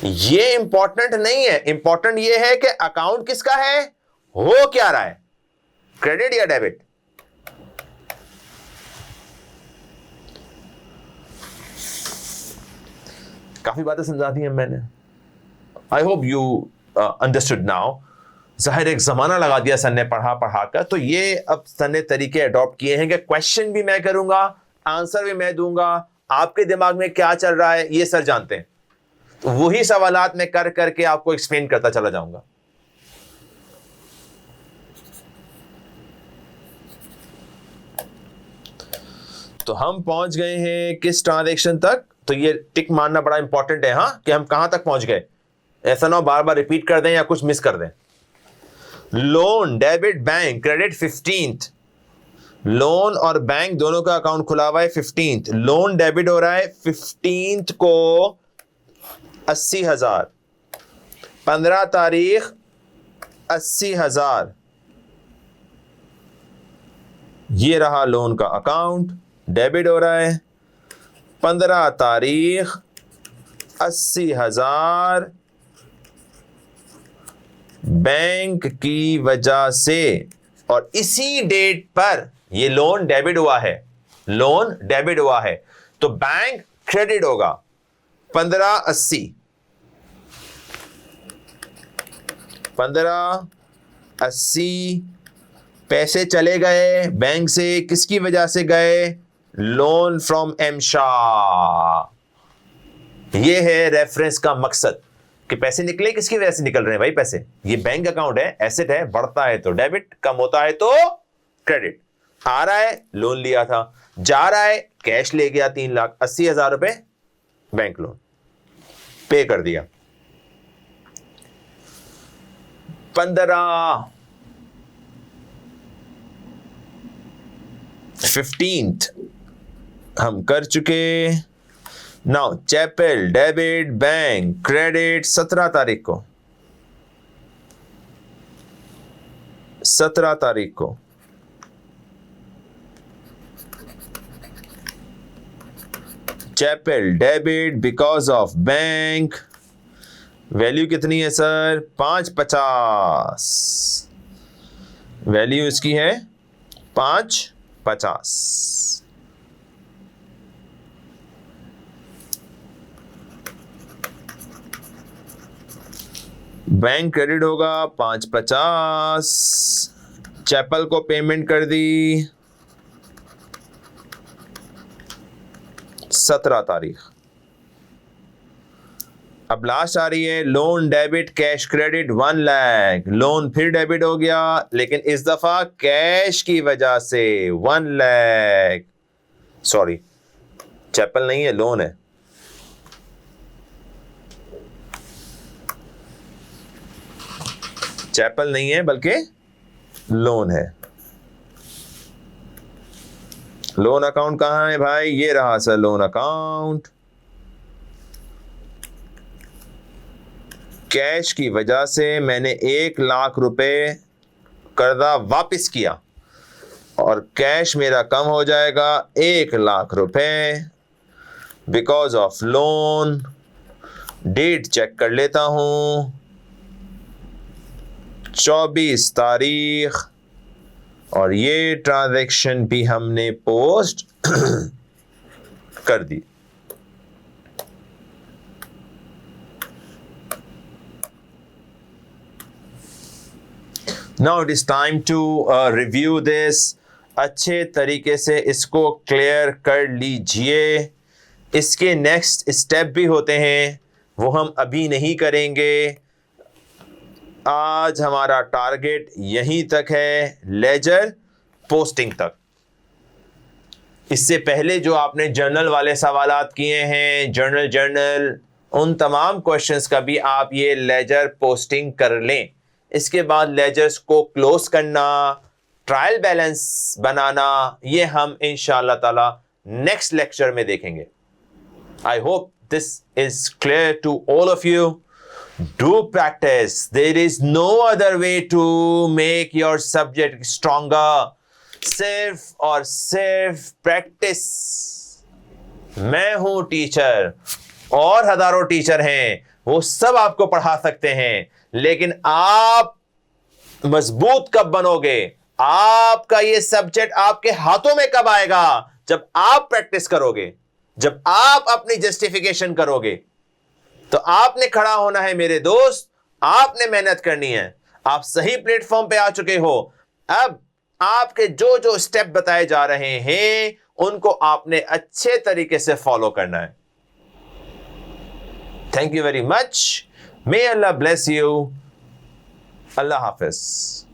ये इंपॉर्टेंट नहीं है। इंपॉर्टेंट ये है कि अकाउंट किसका है, हो क्या रहा है, क्रेडिट या डेबिट। काफी बातें समझा दी हैं मैंने। I hope you understood now. जाहिर एक जमाना लगा दिया सर ने पढ़ा कर, तो ये अब सर ने तरीके अडॉप्ट किए हैं कि क्वेश्चन भी मैं करूंगा, आंसर भी मैं दूंगा, आपके दिमाग में क्या चल रहा है ये सर जानते हैं। तो वही सवालात मैं कर करके आपको एक्सप्लेन करता चला जाऊंगा। तो हम पहुंच गए हैं किस ट्रांजैक्शन तक? तो ये टिक मारना बड़ा इंपॉर्टेंट है हाँ, कि हम कहां तक पहुंच गए। ऐसा ना हो बार बार रिपीट कर दें या कुछ मिस कर दें। Loan debit bank credit 15th। Loan और बैंक दोनों का अकाउंट खुला हुआ है 15th। लोन डेबिट हो रहा है 15th को 80,000। 15 तारीख 80,000। ये रहा लोन का अकाउंट, डेबिट हो रहा है 15 तारीख 80,000 बैंक की वजह से, और इसी डेट पर ये लोन डेबिट हुआ है। लोन डेबिट हुआ है तो बैंक क्रेडिट होगा 1580। 1580 पैसे चले गए बैंक से, किसकी वजह से गए? Loan from M Shah. ये है रेफरेंस का मकसद कि पैसे निकले किसकी वजह से निकल रहे हैं भाई पैसे। ये बैंक अकाउंट है, एसेट है, बढ़ता है तो डेबिट, कम होता है तो क्रेडिट। आ रहा है लोन लिया था, जा रहा है कैश ले गया 3,80,000 रुपए बैंक लोन पे कर दिया। 15th हम कर चुके। Now Chapel debit bank credit 17 तारीख को, 17 तारीख को Chapel debit because of bank. Value कितनी है सर? 550। वैल्यू इसकी है 550। बैंक क्रेडिट होगा 550। चैपल को पेमेंट कर दी 17 तारीख। अब लास्ट आ रही है loan debit cash credit 1 lakh. Loan फिर डेबिट हो गया, लेकिन इस दफा कैश की वजह से 1 लाख। सॉरी चैपल नहीं है, लोन है। चैपल नहीं है बल्कि लोन है। लोन अकाउंट कहां है भाई? ये रहा सर लोन अकाउंट। कैश की वजह से मैंने 1 लाख रुपए कर्जा वापस किया। और कैश मेरा कम हो जाएगा 1,00,000 रुपए because of loan. Date cheque कर लेता हूं, 24 तारीख, और ये ट्रांजैक्शन भी हमने पोस्ट कर दी। Now it is time to review this. अच्छे तरीके से इसको क्लियर कर लीजिए। इसके नेक्स्ट स्टेप भी होते हैं, वो हम अभी नहीं करेंगे। आज हमारा टारगेट यहीं तक है, लेजर पोस्टिंग तक। इससे पहले जो आपने जर्नल वाले सवालात किए हैं, जर्नल, उन तमाम क्वेश्चंस का भी आप ये लेजर पोस्टिंग कर लें। इसके बाद लेजर्स को क्लोज करना, ट्रायल बैलेंस बनाना, ये हम इंशाअल्लाह ताला नेक्स्ट लेक्चर में देखेंगे। I hope this is clear to all of you. Do practice. There is no other way to make your subject stronger. सिर्फ और सिर्फ प्रैक्टिस। मैं हूं टीचर और हजारों टीचर हैं, वो सब आपको पढ़ा सकते हैं, लेकिन आप मजबूत कब बनोगे, आपका ये सब्जेक्ट आपके हाथों में कब आएगा? जब आप प्रैक्टिस करोगे, जब आप अपनी जस्टिफिकेशन करोगे। तो आपने खड़ा होना है मेरे दोस्त, आपने मेहनत करनी है। आप सही प्लेटफॉर्म पे आ चुके हो। अब आपके जो जो स्टेप बताए जा रहे हैं उनको आपने अच्छे तरीके से फॉलो करना है। Thank you very much. May Allah bless you. Allah Hafiz.